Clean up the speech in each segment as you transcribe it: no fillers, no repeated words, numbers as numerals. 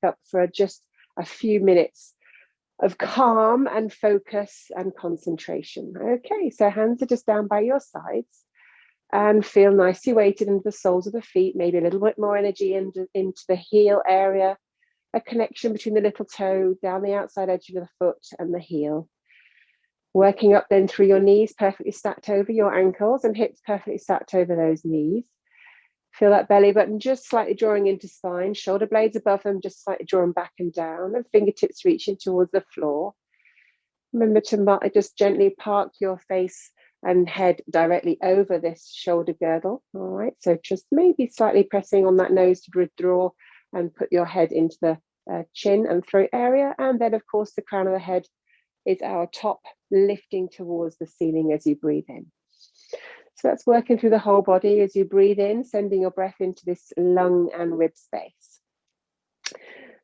up for just a few minutes of calm and focus and concentration. Okay, so hands are just down by your sides and feel nicely weighted into the soles of the feet, maybe a little bit more energy into the heel area, a connection between the little toe down the outside edge of the foot and the heel. Working up then through your knees, perfectly stacked over your ankles, and hips perfectly stacked over those knees. Feel that belly button just slightly drawing into spine, shoulder blades above them just slightly drawing back and down, and fingertips reaching towards the floor. Remember to just gently park your face and head directly over this shoulder girdle. All right, so just maybe slightly pressing on that nose to withdraw and put your head into the chin and throat area. And then, of course, the crown of the head is our top, lifting towards the ceiling as you breathe in. So that's working through the whole body as you breathe in, sending your breath into this lung and rib space.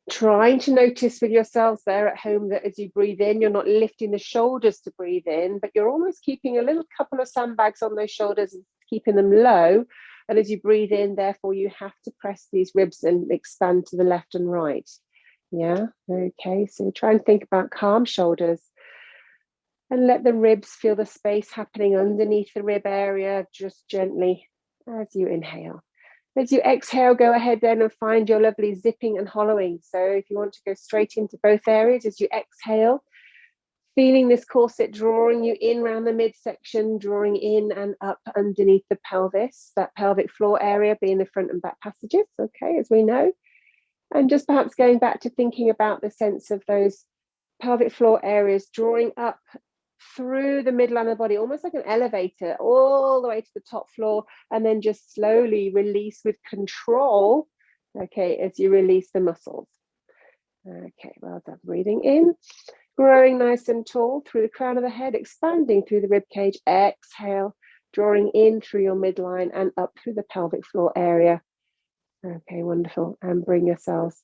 Trying to notice with yourselves there at home that as you breathe in, you're not lifting the shoulders to breathe in, but you're almost keeping a little couple of sandbags on those shoulders and keeping them low. And as you breathe in, therefore, you have to press these ribs and expand to the left and right. Yeah, okay, so try and think about calm shoulders. And let the ribs feel the space happening underneath the rib area, just gently as you inhale. As you exhale, go ahead then and find your lovely zipping and hollowing. So if you want to go straight into both areas, as you exhale, feeling this corset drawing you in around the midsection, drawing in and up underneath the pelvis, that pelvic floor area being the front and back passages, okay, as we know. And just perhaps going back to thinking about the sense of those pelvic floor areas drawing up through the midline of the body, almost like an elevator, all the way to the top floor, and then just slowly release with control, okay, as you release the muscles. Okay, well done. Breathing in, growing nice and tall through the crown of the head, expanding through the rib cage. Exhale, drawing in through your midline and up through the pelvic floor area. Okay, wonderful. And bring yourselves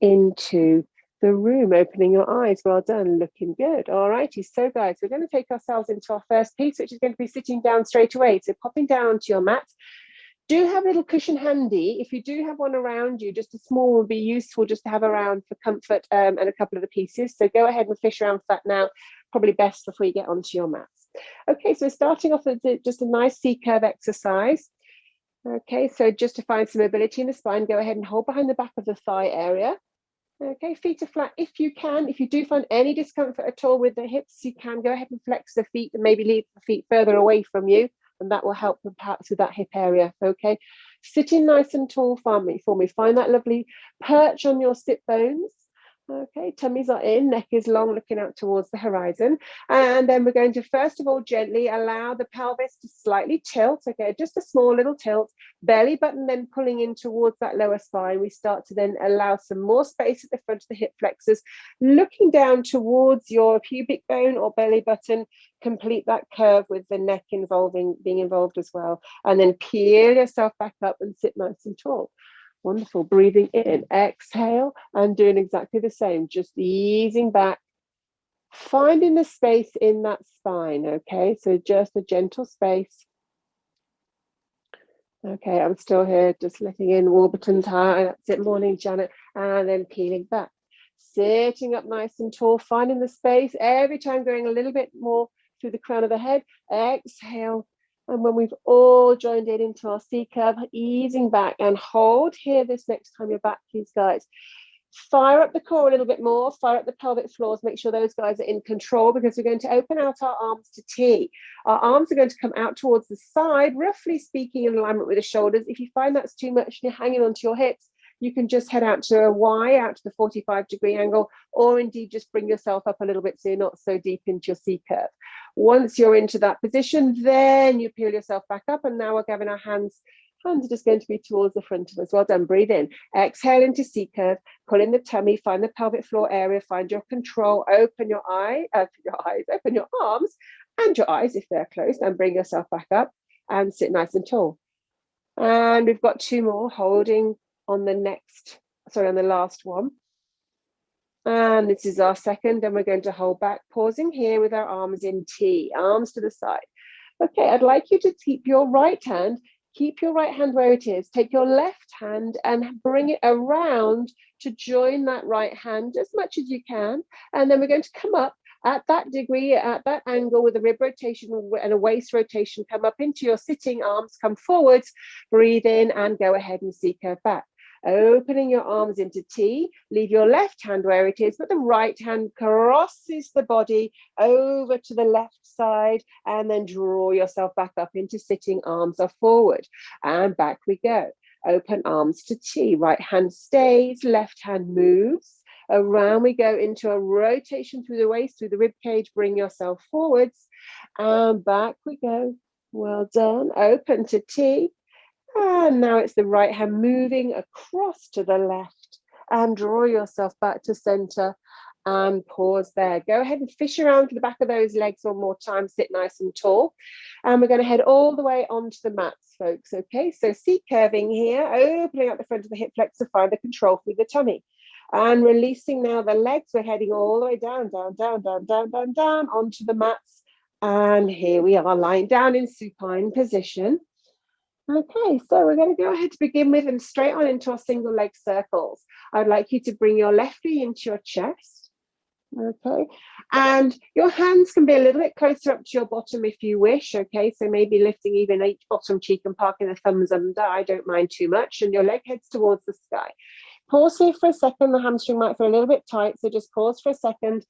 into the room, opening your eyes. Well done, looking good. All righty, so guys, we're going to take ourselves into our first piece, which is going to be sitting down straight away. So popping down onto your mat. Do have a little cushion handy. If you do have one around you, just a small would be useful just to have around for comfort, and a couple of the pieces. So go ahead and fish around for that now, probably best before you get onto your mats. Okay, so starting off with just a nice C-curve exercise. Okay, so just to find some mobility in the spine, go ahead and hold behind the back of the thigh area. Okay, feet are flat if you can. If you do find any discomfort at all with the hips, you can go ahead and flex the feet and maybe leave the feet further away from you, and that will help perhaps with that hip area. Okay, sitting nice and tall for me. Find that lovely perch on your sit bones. Okay, tummies are in, neck is long, looking out towards the horizon. And then we're going to first of all gently allow the pelvis to slightly tilt. Okay, just a small little tilt, belly button then pulling in towards that lower spine. We start to then allow some more space at the front of the hip flexors, looking down towards your pubic bone or belly button. Complete that curve with the neck being involved as well. And then peel yourself back up and sit nice and tall. Wonderful. Breathing in, exhale, and doing exactly the same, just easing back, finding the space in that spine. Okay, so just a gentle space. Okay, I'm still here, just letting in Warburton's high. That's it. Morning, Janet. And then peeling back, sitting up nice and tall, finding the space. Every time going a little bit more through the crown of the head. Exhale. And when we've all joined in into our C-curve, easing back, and hold here this next time you're back, please, guys. Fire up the core a little bit more, fire up the pelvic floors, make sure those guys are in control, because we're going to open out our arms to T. Our arms are going to come out towards the side, roughly speaking in alignment with the shoulders. If you find that's too much and you're hanging onto your hips, you can just head out to a Y, out to the 45-degree angle, or indeed just bring yourself up a little bit so you're not so deep into your C-curve. Once you're into that position, then you peel yourself back up, and now we're giving our hands are just going to be towards the front of us. Well done. Breathe in, exhale into C-curve, pull in the tummy, find the pelvic floor area, find your control, open your open your arms and your eyes if they're closed, and bring yourself back up and sit nice and tall. And we've got two more, holding on the last one. And this is our second, and we're going to hold back, pausing here with our arms in T, arms to the side. Okay, I'd like you to keep your right hand Keep your right hand where it is. Take your left hand and bring it around to join that right hand as much as you can. And then we're going to come up at that degree, at that angle, with a rib rotation and a waist rotation. Come up into your sitting, arms come forwards, breathe in and go ahead and C curve back. Opening your arms into T, leave your left hand where it is, but the right hand crosses the body over to the left side, and then draw yourself back up into sitting, arms are forward, and back we go. Open arms to T, right hand stays, left hand moves. Around we go into a rotation through the waist, through the rib cage, bring yourself forwards, and back we go. Well done. Open to T. And now it's the right hand moving across to the left, and draw yourself back to center and pause there. Go ahead and fish around to the back of those legs one more time. Sit nice and tall. And we're going to head all the way onto the mats, folks. Okay, so C curving here, opening up the front of the hip flexor, find the control through the tummy. And releasing now the legs. We're heading all the way down, down, down, down, down, down, down onto the mats. And here we are lying down in supine position. Okay, so we're going to go ahead to begin with and straight on into our single leg circles. I'd like you to bring your left knee into your chest. Okay, and your hands can be a little bit closer up to your bottom if you wish. Okay, so maybe lifting even each bottom cheek and parking the thumbs under. I don't mind too much. And your leg heads towards the sky. Pause here for a second. The hamstring might feel a little bit tight, so just pause for a second.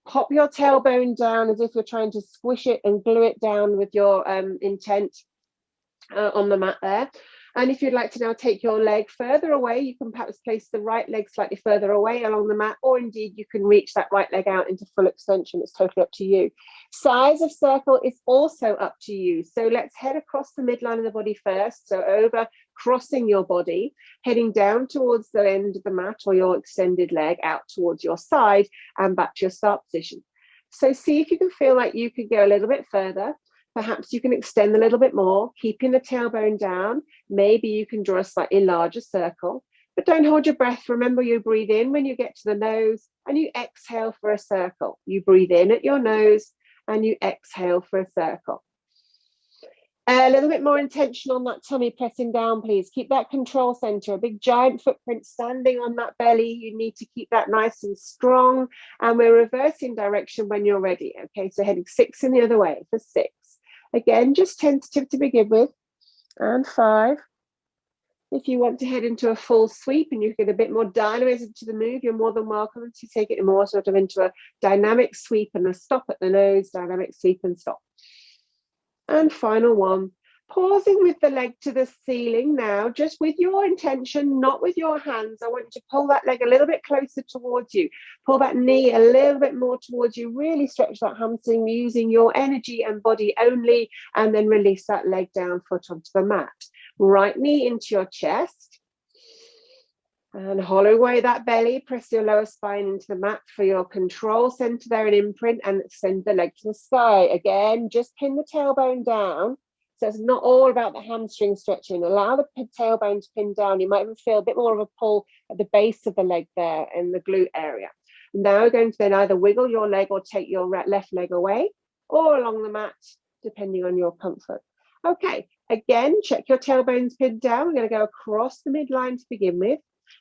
Pop your tailbone down as if you're trying to squish it and glue it down with your intent. On the mat there. And if you'd like to now take your leg further away, you can perhaps place the right leg slightly further away along the mat, or indeed you can reach that right leg out into full extension. It's totally up to you. Size of circle is also up to you. So let's head across the midline of the body first. So over, crossing your body, heading down towards the end of the mat or your extended leg out towards your side and back to your start position. So see if you can feel like you could go a little bit further. Perhaps you can extend a little bit more, keeping the tailbone down. Maybe you can draw a slightly larger circle, but don't hold your breath. Remember, you breathe in when you get to the nose and you exhale for a circle. You breathe in at your nose and you exhale for a circle. A little bit more intention on that tummy, pressing down, please. Keep that control center, a big giant footprint standing on that belly. You need to keep that nice and strong. And we're reversing direction when you're ready. Okay, so heading 6 in the other way for 6. Again, just tentative to begin with. And 5. If you want to head into a full sweep and you get a bit more dynamism to the move, you're more than welcome to take it more sort of into a dynamic sweep and a stop at the nose, dynamic sweep and stop. And final one, pausing with the leg to the ceiling now, just with your intention, not with your hands. I want you to pull that leg a little bit closer towards you. Pull that knee a little bit more towards you. Really stretch that hamstring using your energy and body only, and then release that leg down, foot onto the mat. Right knee into your chest. And hollow away that belly, press your lower spine into the mat for your control center there and imprint, and extend the leg to the sky. Again, just pin the tailbone down. So it's not all about the hamstring stretching. Allow the tailbone to pin down. You might even feel a bit more of a pull at the base of the leg there in the glute area. Now we're going to then either wiggle your leg or take your left leg away or along the mat, depending on your comfort. Okay, again, check your tailbones pinned down. We're going to go across the midline to begin with.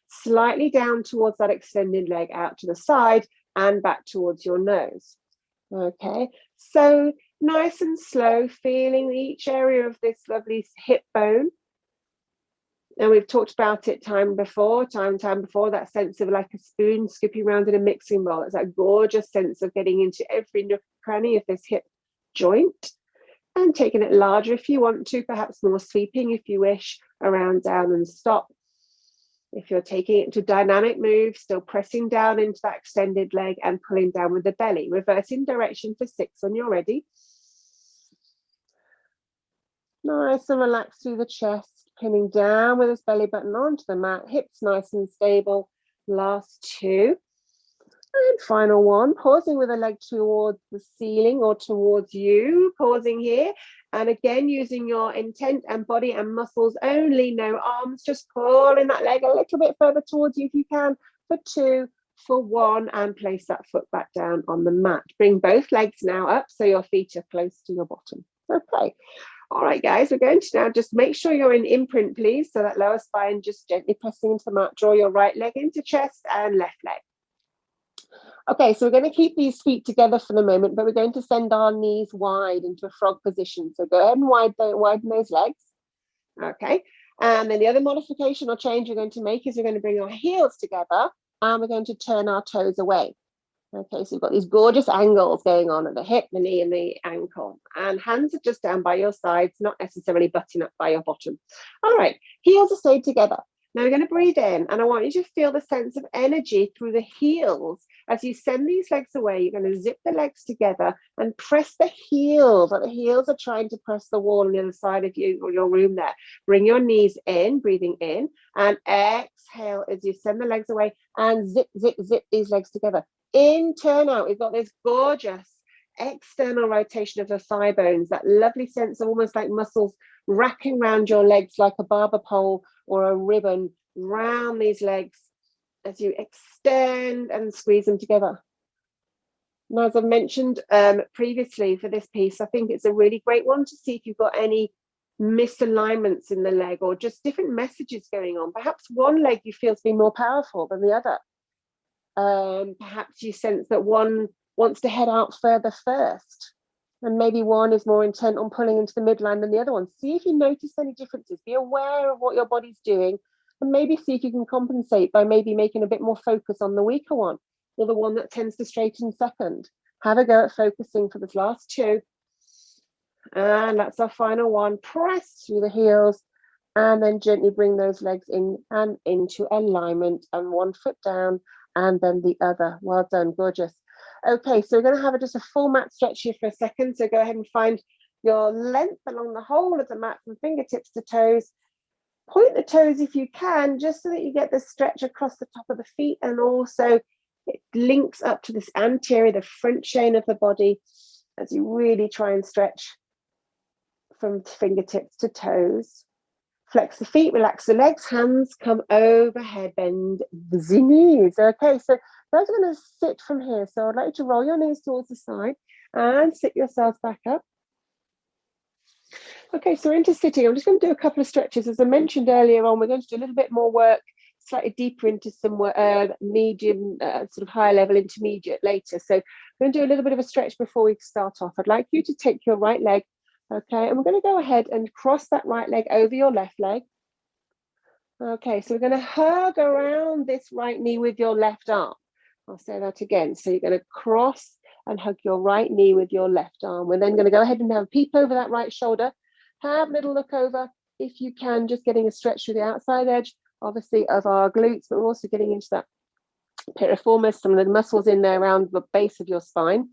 Slightly down towards that extended leg out to the side and back towards your nose. Okay, so nice and slow, feeling each area of this lovely hip bone. And we've talked about it time before, that sense of like a spoon scooping around in a mixing bowl. It's that gorgeous sense of getting into every nook and cranny of this hip joint and taking it larger if you want to, perhaps more sweeping if you wish, around, down and stop. If you're taking it to dynamic move, still pressing down into that extended leg and pulling down with the belly. Reversing direction for 6 when you're ready. Nice and relaxed through the chest, pinning down with this belly button onto the mat, hips nice and stable. Last 2. And final one, pausing with a leg towards the ceiling or towards you, pausing here. And again, using your intent and body and muscles only, no arms, just pulling that leg a little bit further towards you if you can, for 2, for 1, and place that foot back down on the mat. Bring both legs now up so your feet are close to your bottom. Okay, All right, guys, we're going to now just make sure you're in imprint, please. So that lower spine, just gently pressing into the mat. Draw your right leg into chest and left leg. Okay, so we're going to keep these feet together for the moment, but we're going to send our knees wide into a frog position. So go ahead and widen those legs. Okay, and then the other modification or change we're going to make is we're going to bring our heels together and we're going to turn our toes away. Okay, so you've got these gorgeous angles going on at the hip, the knee, and the ankle. And hands are just down by your sides, not necessarily butting up by your bottom. All right, heels are stayed together. Now we're going to breathe in, and I want you to feel the sense of energy through the heels. As you send these legs away, you're going to zip the legs together and press the heels, like the heels are trying to press the wall on the other side of you or your room there. Bring your knees in, breathing in, and exhale as you send the legs away and zip, zip, zip these legs together. In, turn out, we've got this gorgeous external rotation of the thigh bones, that lovely sense of almost like muscles wrapping around your legs like a barber pole or a ribbon round these legs as you extend and squeeze them together. Now, as I've mentioned previously for this piece, I think it's a really great one to see if you've got any misalignments in the leg or just different messages going on. Perhaps one leg you feel to be more powerful than the other. Perhaps you sense that one wants to head out further first, and maybe one is more intent on pulling into the midline than the other one. See if you notice any differences. Be aware of what your body's doing, and maybe see if you can compensate by maybe making a bit more focus on the weaker one, or the one that tends to straighten second. Have a go at focusing for this last two. And that's our final one. Press through the heels, and then gently bring those legs in and into alignment, and one foot down and then the other. Well done, gorgeous. Okay, so we're going to have just a full mat stretch here for a second. So go ahead and find your length along the whole of the mat from fingertips to toes. Point the toes if you can, just so that you get the stretch across the top of the feet, and also it links up to this anterior, the front chain of the body, as you really try and stretch from fingertips to toes. Flex the feet, relax the legs, hands come overhead, bend the knees. Okay, so those are going to sit from here. So I'd like you to roll your knees towards the side and sit yourselves back up. Okay, so we're into sitting. I'm just going to do a couple of stretches. As I mentioned earlier on, we're going to do a little bit more work, slightly deeper into some medium, sort of higher level intermediate later. So I'm going to do a little bit of a stretch before we start off. I'd like you to take your right leg. Okay, and we're going to go ahead and cross that right leg over your left leg. Okay, so we're going to hug around this right knee with your left arm. I'll say that again. So you're going to cross and hug your right knee with your left arm. We're then going to go ahead and have a peep over that right shoulder. Have a little look over, if you can, just getting a stretch through the outside edge, obviously, of our glutes, but we're also getting into that piriformis, some of the muscles in there around the base of your spine,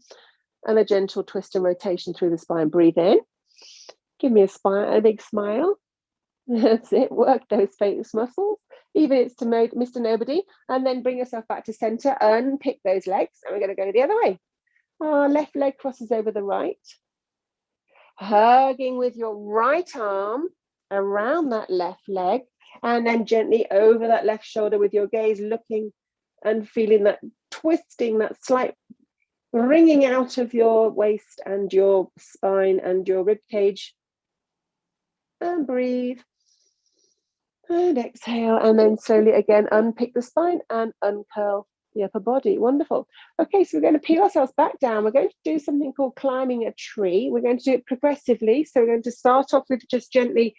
and a gentle twist and rotation through the spine. Breathe in. Give me a big smile. That's it. Work those face muscles, even it's to Mr. Nobody, and then bring yourself back to center. Unpick those legs, and we're going to go the other way. Our left leg crosses over the right, hugging with your right arm around that left leg, and then gently over that left shoulder with your gaze looking and feeling that twisting, that slight wringing out of your waist and your spine and your rib cage. And breathe and exhale, and then slowly again unpick the spine and uncurl the upper body. Wonderful. Okay, so we're going to peel ourselves back down. We're going to do something called climbing a tree. We're going to do it progressively. So we're going to start off with just gently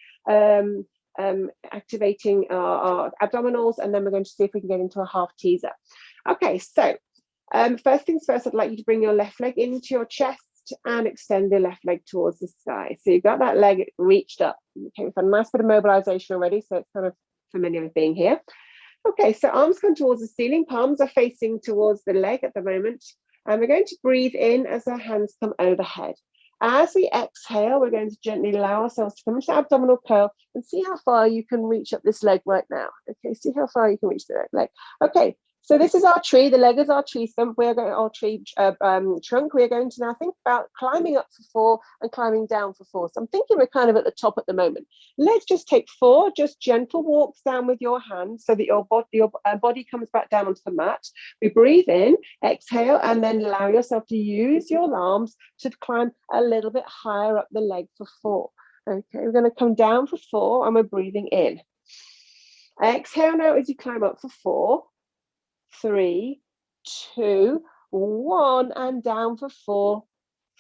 activating our abdominals, and then we're going to see if we can get into a half teaser. Okay, so first things first, I'd like you to bring your left leg into your chest and extend the left leg towards the sky. So you've got that leg reached up. Okay, we've had a nice bit of mobilization already, so it's kind of familiar with being here. Okay, so arms come towards the ceiling, palms are facing towards the leg at the moment, and we're going to breathe in as our hands come overhead. As we exhale, we're going to gently allow ourselves to come into abdominal curl and see how far you can reach up this leg right now. Okay, see how far you can reach the leg. Okay, so this is our tree. The leg is our tree stump. We're going our tree trunk. We're going to now think about climbing up for 4 and climbing down for 4. So I'm thinking we're kind of at the top at the moment. Let's just take 4, just gentle walks down with your hands so that your body comes back down onto the mat. We breathe in, exhale, and then allow yourself to use your arms to climb a little bit higher up the leg for 4. Okay, we're going to come down for 4 and we're breathing in. Exhale now as you climb up for 4, 3, 2, 1, and down for 4,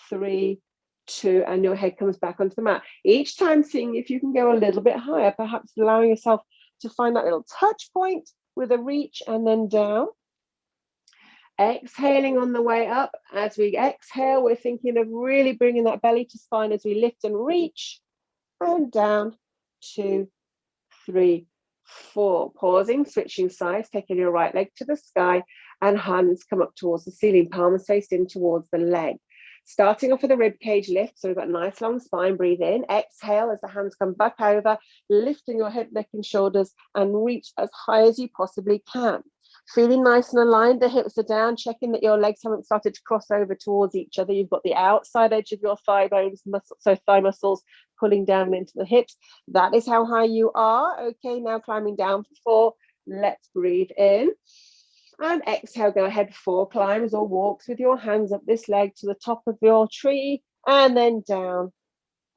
3, 2, and your head comes back onto the mat. Each time seeing if you can go a little bit higher, perhaps allowing yourself to find that little touch point with a reach and then down. Exhaling on the way up. As we exhale, we're thinking of really bringing that belly to spine as we lift and reach, and down, 2, 3, 4. Pausing, switching sides, taking your right leg to the sky, and hands come up towards the ceiling, palms faced in towards the leg. Starting off with a rib cage lift, so we've got a nice long spine. Breathe in, exhale as the hands come back over, lifting your head, neck and shoulders, and reach as high as you possibly can. Feeling nice and aligned, the hips are down, checking that your legs haven't started to cross over towards each other. You've got the outside edge of your thigh bones, so thigh muscles pulling down into the hips. That is how high you are. Okay, now climbing down for 4. Let's breathe in. And exhale, go ahead, 4 climbs or walks with your hands up this leg to the top of your tree, and then down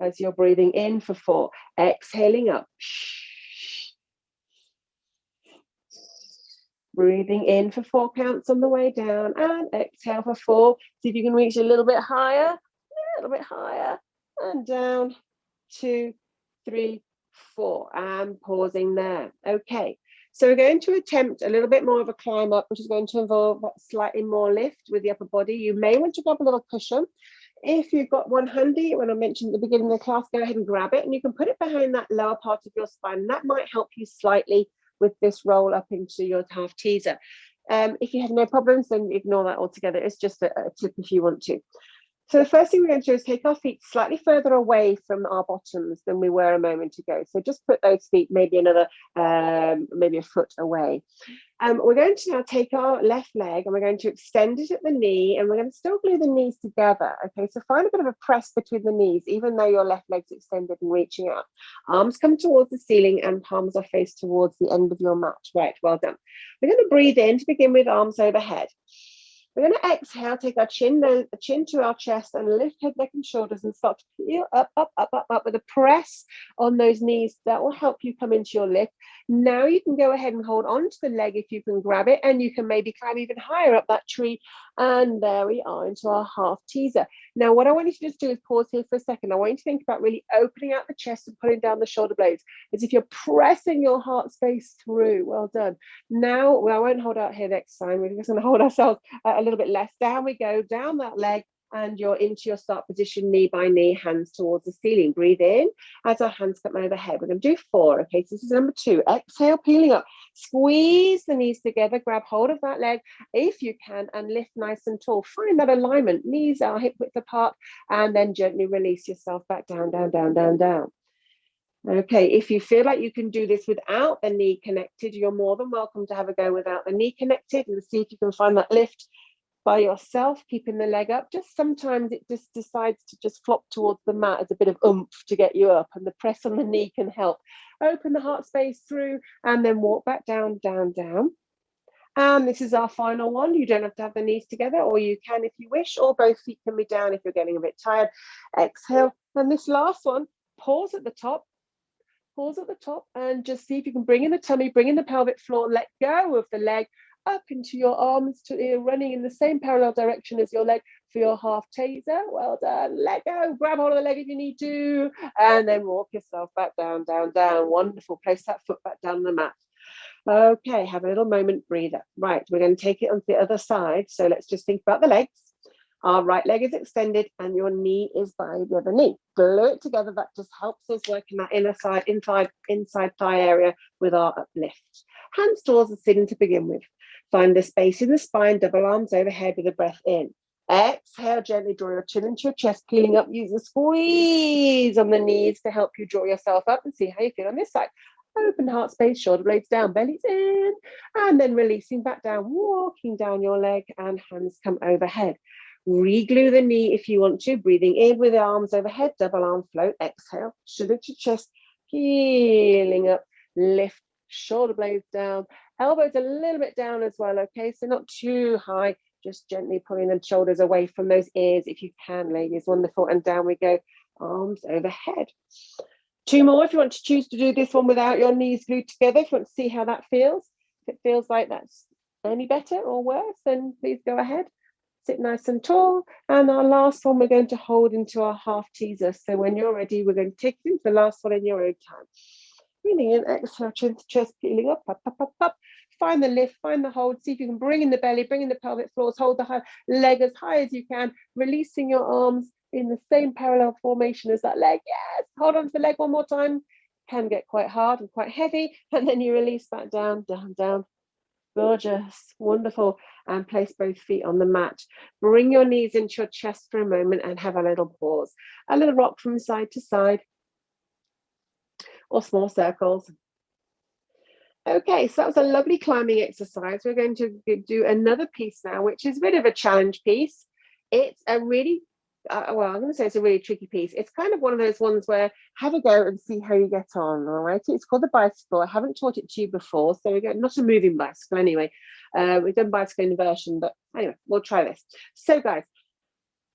as you're breathing in for 4. Exhaling up. Breathing in for 4 counts on the way down, and exhale for 4. See if you can reach a little bit higher, and down, 2, 3, 4, and pausing there. Okay, so we're going to attempt a little bit more of a climb up, which is going to involve slightly more lift with the upper body. You may want to grab a little cushion. If you've got one handy, when I mentioned at the beginning of the class, go ahead and grab it, and you can put it behind that lower part of your spine. That might help you slightly with this roll up into your half teaser. If you have no problems, then ignore that altogether. It's just a tip if you want to. So the first thing we're going to do is take our feet slightly further away from our bottoms than we were a moment ago. So just put those feet maybe maybe a foot away. We're going to now take our left leg and we're going to extend it at the knee, and we're going to still glue the knees together. Okay, so find a bit of a press between the knees, even though your left leg's extended and reaching out. Arms come towards the ceiling and palms are faced towards the end of your mat. Right, well done. We're going to breathe in to begin with, arms overhead. We're going to exhale, take our chin to our chest, and lift head, neck, and shoulders, and start to peel up with a press on those knees. That will help you come into your lift. Now you can go ahead and hold on to the leg if you can grab it, and you can maybe climb even higher up that tree. And there we are into our half teaser. Now, what I want you to just do is pause here for a second. I want you to think about really opening out the chest and pulling down the shoulder blades as if you're pressing your heart space through. Well done. Now, well, I won't hold out here next time. We're just going to hold ourselves a little bit less. Down we go, down that leg, and you're into your start position, knee by knee, hands towards the ceiling. Breathe in as our hands come overhead. We're going to do 4. Okay, so this is number 2. Exhale, peeling up. Squeeze the knees together, grab hold of that leg if you can, and lift nice and tall. Find that alignment. Knees are hip width apart, and then gently release yourself back down, down, down, down, down. Okay, if you feel like you can do this without the knee connected, you're more than welcome to have a go without the knee connected and see if you can find that lift by yourself, keeping the leg up. Just sometimes it just decides to just flop towards the mat as a bit of oomph to get you up, and the press on the knee can help. Open the heart space through and then walk back down, down, down. And this is our final one. You don't have to have the knees together, or you can if you wish, or both feet can be down if you're getting a bit tired. Exhale. And this last one, pause at the top. Pause at the top and just see if you can bring in the tummy, bring in the pelvic floor, let go of the leg up into your arms, to running in the same parallel direction as your leg for your half taser. Well done. Let go. Grab hold of the leg if you need to, and then walk yourself back down, down, down. Wonderful. Place that foot back down the mat. Okay, have a little moment, breather. Right, we're going to take it onto the other side. So let's just think about the legs. Our right leg is extended and your knee is by the other knee. Glue it together. That just helps us work in that inner side, inside thigh area with our uplift. Hands towards the ceiling to begin with. Find the space in the spine, double arms overhead with a breath in. Exhale, gently draw your chin into your chest, peeling up. Use a squeeze on the knees to help you draw yourself up and see how you feel on this side. Open heart space, shoulder blades down, bellies in, and then releasing back down, walking down your leg, and hands come overhead. Reglue the knee if you want to, breathing in with the arms overhead, double arm float. Exhale, shoulder to chest, peeling up, lift, shoulder blades down, elbows a little bit down as well. Okay, so not too high, just gently pulling the shoulders away from those ears if you can, ladies. Wonderful. And down we go. arms overhead. 2 more if you want to choose to do this one without your knees glued together. If you want to see how that feels, if it feels like that's any better or worse, then please go ahead. Sit nice and tall. And our last one, we're going to hold into our half teaser. So when you're ready, we're going to take you into the last one in your own time. Breathing in, exhale, chin to chest, peeling up, up, up, up, up. Find the lift, find the hold. See if you can bring in the belly, bring in the pelvic floors, hold the leg as high as you can, releasing your arms in the same parallel formation as that leg. Yes, hold on to the leg one more time. Can get quite hard and quite heavy. And then you release that down, down, down. Gorgeous, wonderful. And place both feet on the mat. Bring your knees into your chest for a moment and have a little pause. A little rock from side to side or small circles. Okay, so that was a lovely climbing exercise. We're going to do another piece now, which is a bit of a challenge piece. It's a really, well, I'm going to say it's a really tricky piece. It's kind of one of those ones where have a go and see how you get on, all right? It's called the bicycle. I haven't taught it to you before, so we're not a moving bicycle anyway. We've done bicycle inversion, but anyway, we'll try this. So guys,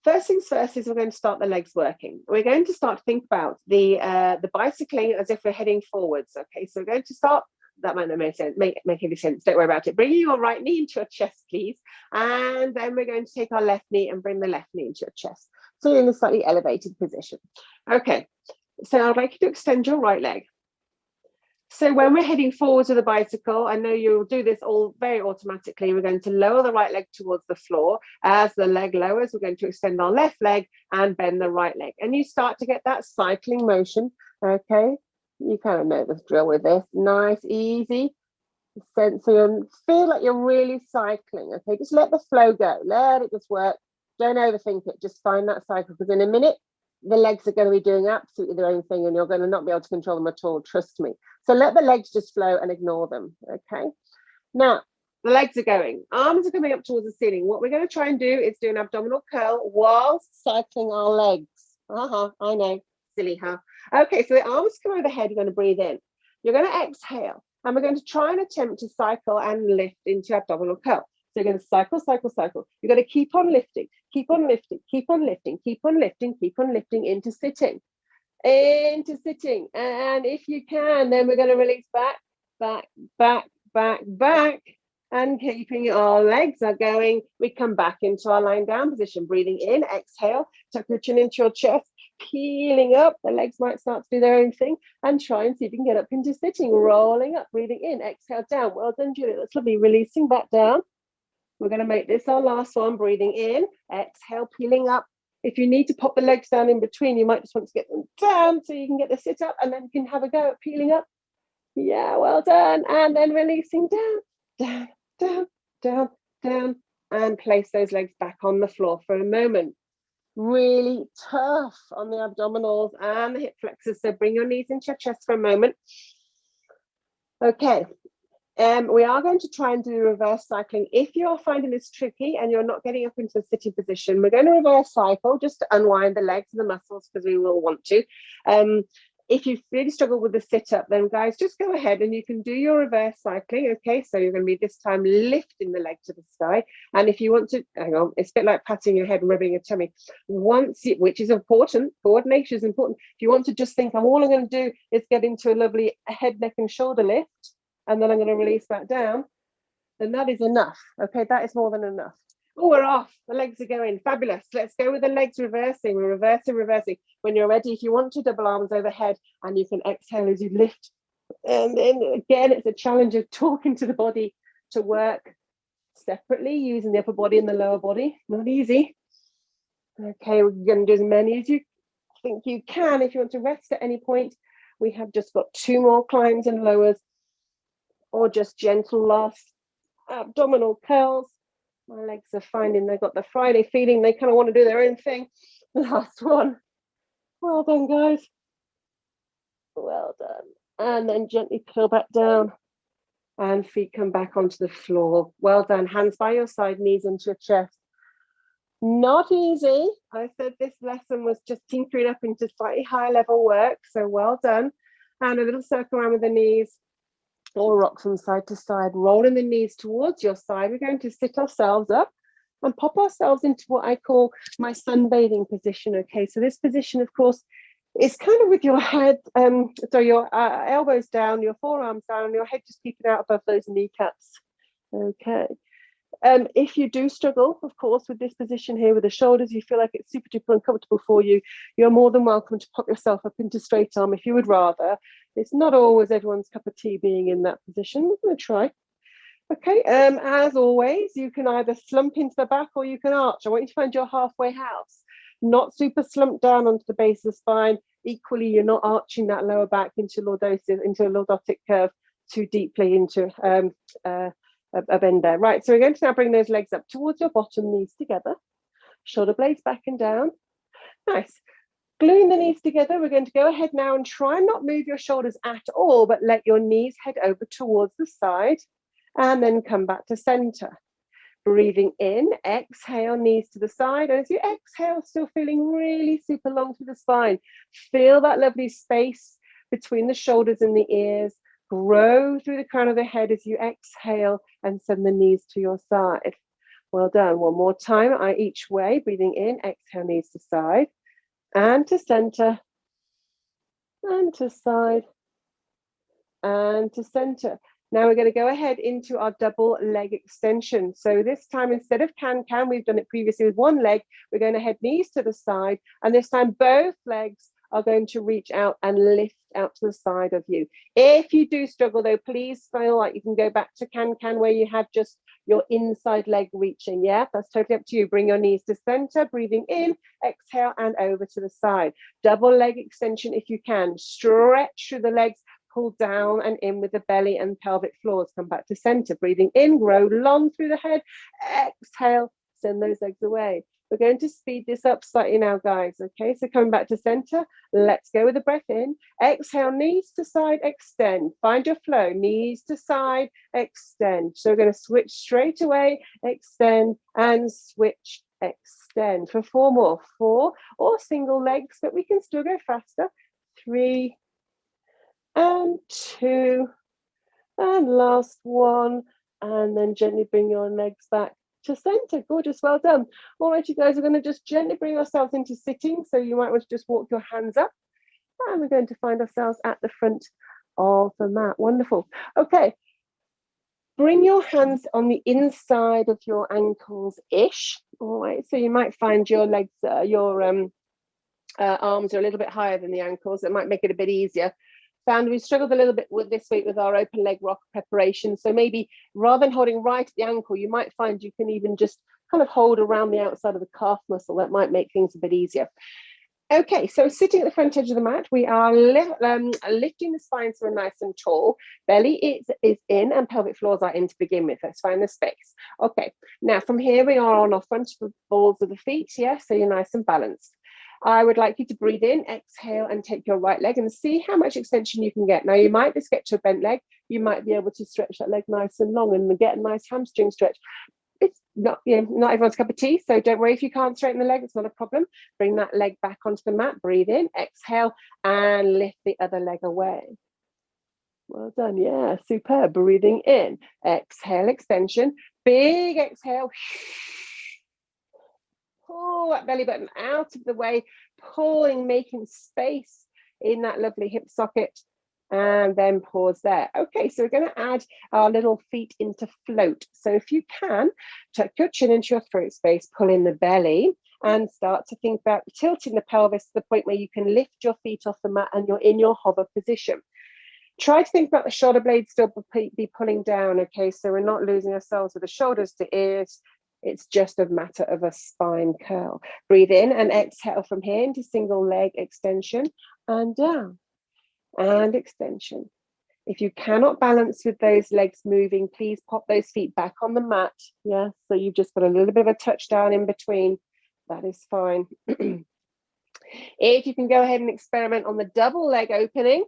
first things first is we're going to start the legs working. We're going to start to think about the bicycling as if we're heading forwards, okay? So we're going to start. That might not make sense, make any sense. Don't worry about it. Bring your right knee into your chest, please. And then we're going to take our left knee and bring the left knee into your chest. So you're in a slightly elevated position. Okay, so I'd like you to extend your right leg. So when we're heading forward to the bicycle, I know you'll do this all very automatically. We're going to lower the right leg towards the floor. As the leg lowers, we're going to extend our left leg and bend the right leg. And you start to get that cycling motion, okay? You kind of know the drill with this. Nice, easy. So feel like you're really cycling, okay? Just let the flow go. Let it just work. Don't overthink it. Just find that cycle, because in a minute, the legs are going to be doing absolutely their own thing and you're going to not be able to control them at all. Trust me. So let the legs just flow and ignore them, okay? Now, the legs are going. Arms are coming up towards the ceiling. What we're going to try and do is do an abdominal curl whilst cycling our legs. I know. Silly, huh? Okay, so the arms come over the head. You're going to breathe in. You're going to exhale. And we're going to try and attempt to cycle and lift into abdominal curl. So you're going to cycle, cycle, cycle. You're going to keep on lifting, keep on lifting, keep on lifting, keep on lifting, keep on lifting into sitting. Into sitting. And if you can, then we're going to release back, back, back, back, back. And keeping our legs are going, we come back into our lying down position. Breathing in, exhale, tuck your chin into your chest, peeling up. The legs might start to do their own thing, and try and see if you can get up into sitting. Rolling up, breathing in, exhale down. Well done, Julie. That's lovely. Releasing back down. We're going to make this our last one. Breathing in, exhale, peeling up. If you need to pop the legs down in between, you might just want to get them down so you can get the sit up, and then you can have a go at peeling up. Yeah, well done. And then releasing down, down, down, down, down, and place those legs back on the floor for a moment. Really tough on the abdominals and the hip flexors. So bring your knees into your chest for a moment. Okay. We are going to try and do reverse cycling. If you're finding this tricky and you're not getting up into a sitting position, we're going to reverse cycle just to unwind the legs and the muscles, because we will want to. If you really struggle with the sit-up, then guys, just go ahead and you can do your reverse cycling. Okay, so you're going to be this time lifting the leg to the sky. And if you want to, hang on, it's a bit like patting your head and rubbing your tummy. Which is important, coordination is important. If you want to just think, all I'm going to do is get into a lovely head, neck and shoulder lift, and then I'm going to release that down, then that is enough. Okay, that is more than enough. Oh, we're off. The legs are going. Fabulous. Let's go with the legs reversing. We're reversing, reversing. When you're ready, if you want to, double arms overhead, and you can exhale as you lift. And then again, it's a challenge of talking to the body to work separately, using the upper body and the lower body. Not easy. Okay, we're going to do as many as you think you can. If you want to rest at any point, we have just got 2 more climbs and lowers, or just gentle last abdominal curls. My legs are finding they've got the Friday feeling. They kind of want to do their own thing. Last one. Well done, guys. Well done. And then gently peel back down. And feet come back onto the floor. Well done. Hands by your side, knees into your chest. Not easy. I said this lesson was just tinkering up into slightly higher level work. So well done. And a little circle around with the knees. Or rock from side to side, rolling the knees towards your side. We're going to sit ourselves up and pop ourselves into what I call my sunbathing position. Okay, so this position, of course, is kind of with your head, so your elbows down, your forearms down, and your head just peeping out above those kneecaps. Okay. If you do struggle, of course, with this position here with the shoulders, you feel like it's super duper uncomfortable for you, you're more than welcome to pop yourself up into straight arm if you would rather. It's not always everyone's cup of tea being in that position. We're going to try. Okay, as always, you can either slump into the back or you can arch. I want you to find your halfway house. Not super slumped down onto the base of the spine. Equally, you're not arching that lower back into a lordotic curve too deeply into a bend there. Right, so we're going to now bring those legs up towards your bottom, knees together. Shoulder blades back and down. Nice. Gluing the knees together, we're going to go ahead now and try and not move your shoulders at all, but let your knees head over towards the side and then come back to center. Breathing in, exhale, knees to the side. And as you exhale, still feeling really super long through the spine. Feel that lovely space between the shoulders and the ears. Grow through the crown of the head as you exhale and send the knees to your side. Well done. One more time, each way. Breathing in, exhale, knees to side and to center and to side and to center. Now we're going to go ahead into our double leg extension. So this time, instead of can, we've done it previously with one leg, we're going to head knees to the side. And this time, both legs are going to reach out and lift out to the side of you. If you do struggle though, please feel like you can go back to can where you had just your inside leg reaching. Yeah, that's totally up to you. Bring your knees to center, breathing in, exhale and over to the side. Double leg extension if you can. Stretch through the legs, pull down and in with the belly and pelvic floors. Come back to center, breathing in, grow long through the head. Exhale, send those legs away. We're going to speed this up slightly now, guys. Okay, so coming back to center, let's go with the breath in. Exhale, knees to side, extend. Find your flow, knees to side, extend. So we're going to switch straight away, extend and switch, extend. For 4 more, 4 or single legs, but we can still go faster. 3 and 2 and last one, and then gently bring your legs back to center. Gorgeous, well done. All right, you guys, we're going to just gently bring ourselves into sitting, so you might want to just walk your hands up, and we're going to find ourselves at the front of the mat. Wonderful. Okay, bring your hands on the inside of your ankles ish. All right, so you might find your legs, your arms are a little bit higher than the ankles. It might make it a bit easier. Found we struggled a little bit with this week with our open leg rock preparation. So maybe rather than holding right at the ankle, you might find you can even just kind of hold around the outside of the calf muscle. That might make things a bit easier. Okay, so sitting at the front edge of the mat, we are lifting the spine so we're nice and tall. Belly is in and pelvic floors are in to begin with. Let's find the space. Okay, now from here we are on our front of the balls of the feet. Yeah, so you're nice and balanced. I would like you to breathe in, exhale, and take your right leg and see how much extension you can get. Now, you might just get to a bent leg. You might be able to stretch that leg nice and long and get a nice hamstring stretch. It's not, not everyone's cup of tea, so don't worry if you can't straighten the leg. It's not a problem. Bring that leg back onto the mat. Breathe in, exhale, and lift the other leg away. Well done. Yeah, superb. Breathing in, exhale, extension. Big exhale. Pull that belly button out of the way, pulling, making space in that lovely hip socket, and then pause there. Okay, so we're going to add our little feet into float. So if you can, tuck your chin into your throat space, pull in the belly, and start to think about tilting the pelvis to the point where you can lift your feet off the mat and you're in your hover position. Try to think about the shoulder blades still be pulling down, okay? So we're not losing ourselves with the shoulders to ears. It's just a matter of a spine curl. Breathe in and exhale from here into single leg extension and down and extension. If you cannot balance with those legs moving, please pop those feet back on the mat. Yeah, so you've just got a little bit of a touchdown in between. That is fine. If you can go ahead and experiment on the double leg opening,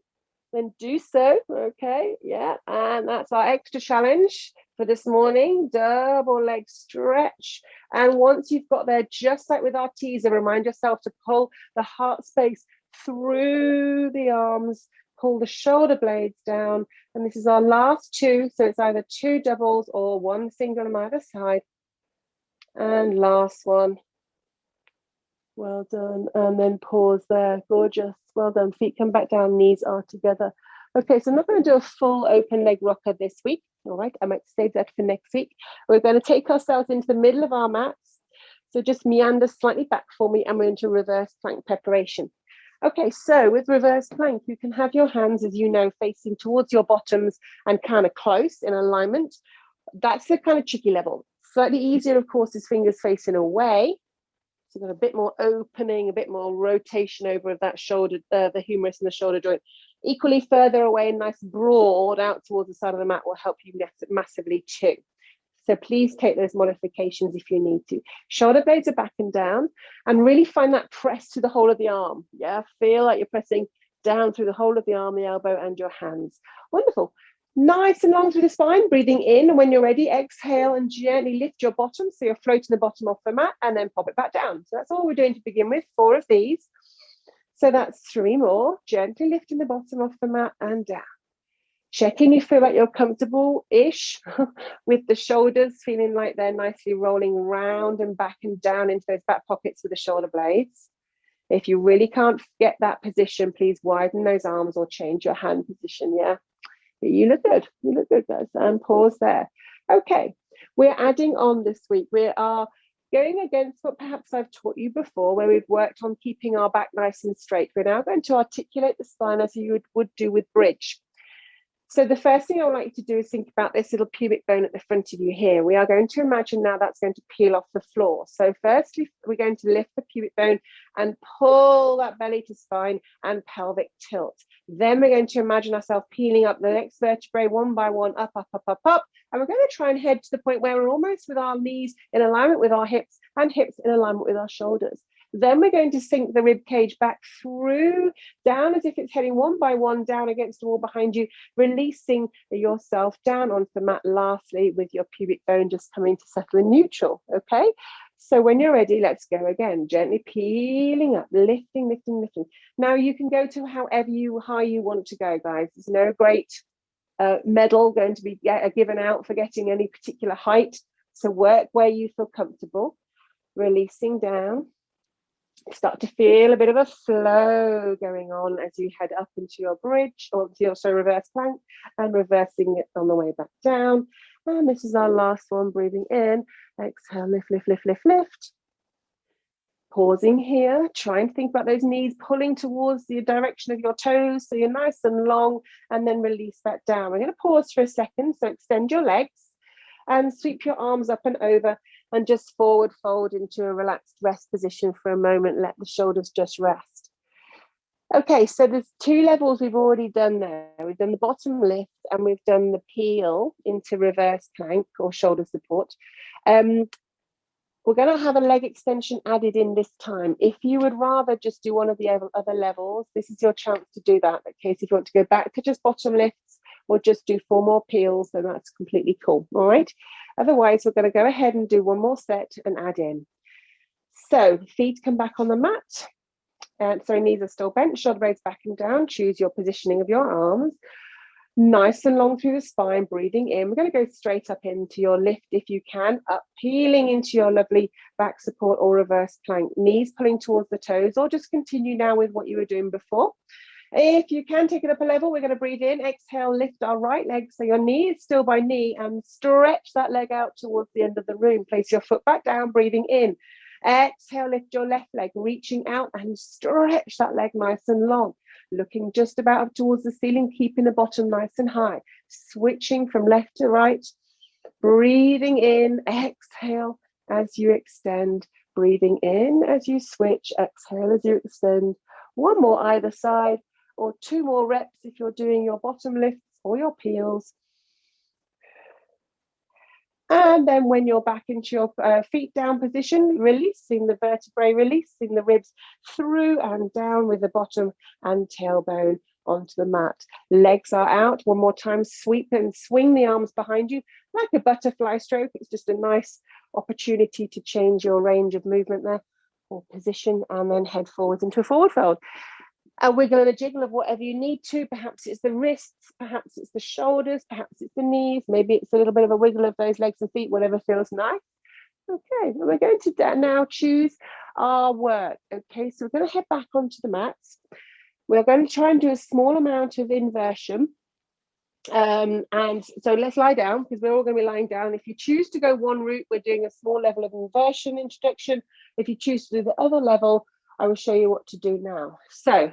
then do so. Okay, yeah, and that's our extra challenge for this morning. Double leg stretch. And once you've got there, just like with our teaser, remind yourself to pull the heart space through the arms, pull the shoulder blades down, and this is our last 2, so it's either 2 doubles or 1 single on either side. And last one. Well done. And then pause there. Gorgeous. Well done. Feet come back down, knees are together. Okay, so I'm not going to do a full open leg rocker this week. All right, I might save that for next week. We're going to take ourselves into the middle of our mats. So just meander slightly back for me, and we're into reverse plank preparation. Okay, so with reverse plank, you can have your hands, as you know, facing towards your bottoms and kind of close in alignment. That's the kind of tricky level. Slightly easier, of course, is fingers facing away. So you've got a bit more opening, a bit more rotation over of that shoulder, the humerus and the shoulder joint. Equally further away, nice broad out towards the side of the mat will help you massively too. So please take those modifications if you need to. Shoulder blades are back and down, and really find that press to the whole of the arm. Yeah, feel like you're pressing down through the whole of the arm, the elbow, and your hands. Wonderful. Nice and long through the spine, breathing in. And when you're ready, exhale and gently lift your bottom. So you're floating the bottom off the mat, and then pop it back down. So that's all we're doing to begin with, 4 of these. So that's 3 more. Gently lifting the bottom off the mat and down. Checking you feel like you're comfortable-ish with the shoulders, feeling like they're nicely rolling round and back and down into those back pockets with the shoulder blades. If you really can't get that position, please widen those arms or change your hand position, yeah? You look good. You look good, guys. And pause there. Okay, we're adding on this week. We are going against what perhaps I've taught you before, where we've worked on keeping our back nice and straight. We're now going to articulate the spine as you would do with bridge. So the first thing I would like you to do is think about this little pubic bone at the front of you here. We are going to imagine now that's going to peel off the floor. So firstly, we're going to lift the pubic bone and pull that belly to spine and pelvic tilt. Then we're going to imagine ourselves peeling up the next vertebrae one by one, up, up, up, up, up. And we're going to try and head to the point where we're almost with our knees in alignment with our hips and hips in alignment with our shoulders. Then we're going to sink the rib cage back through, down as if it's heading one by one down against the wall behind you, releasing yourself down onto the mat, lastly with your pubic bone just coming to settle in neutral, okay? So when you're ready, let's go again. Gently peeling up, lifting, lifting, lifting. Now you can go to however high you want to go, guys. There's no great medal going to be given out for getting any particular height. So work where you feel comfortable, releasing down. Start to feel a bit of a flow going on as you head up into your bridge or into your reverse plank and reversing it on the way back down. And this is our last one, breathing in, exhale, lift, lift, lift, lift, lift. Pausing here, try and think about those knees pulling towards the direction of your toes so you're nice and long, and then release that down. We're going to pause for a second, so extend your legs and sweep your arms up and over and just forward fold into a relaxed rest position for a moment. Let the shoulders just rest. Okay, so there's 2 levels we've already done there. We've done the bottom lift and we've done the peel into reverse plank or shoulder support. We're going to have a leg extension added in this time. If you would rather just do one of the other levels, this is your chance to do that. In case if you want to go back to just bottom lifts or just do 4 more peels, then that's completely cool. All right. Otherwise, we're going to go ahead and do 1 more set and add in. So feet come back on the mat. So knees are still bent, shoulder blades back and down. Choose your positioning of your arms. Nice and long through the spine, breathing in. We're going to go straight up into your lift if you can, up, peeling into your lovely back support or reverse plank. Knees pulling towards the toes, or just continue now with what you were doing before. If you can take it up a level, we're going to breathe in, exhale, lift our right leg. So your knee is still by knee and stretch that leg out towards the end of the room. Place your foot back down, breathing in. Exhale, lift your left leg, reaching out and stretch that leg nice and long. Looking just about up towards the ceiling, keeping the bottom nice and high. Switching from left to right. Breathing in, exhale as you extend. Breathing in as you switch, exhale as you extend. 1 more either side, or 2 more reps if you're doing your bottom lifts or your peels. And then when you're back into your feet down position, releasing the vertebrae, releasing the ribs through and down with the bottom and tailbone onto the mat. Legs are out. 1 more time, sweep and swing the arms behind you like a butterfly stroke. It's just a nice opportunity to change your range of movement there, or position, and then head forwards into a forward fold. And wiggle and a jiggle of whatever you need to. Perhaps it's the wrists, perhaps it's the shoulders, perhaps it's the knees, maybe it's a little bit of a wiggle of those legs and feet, whatever feels nice. Okay, and we're going to now choose our work. Okay, so we're going to head back onto the mats. We're going to try and do a small amount of inversion. And so let's lie down, because we're all going to be lying down. If you choose to go one route, we're doing a small level of inversion introduction. If you choose to do the other level, I will show you what to do now. So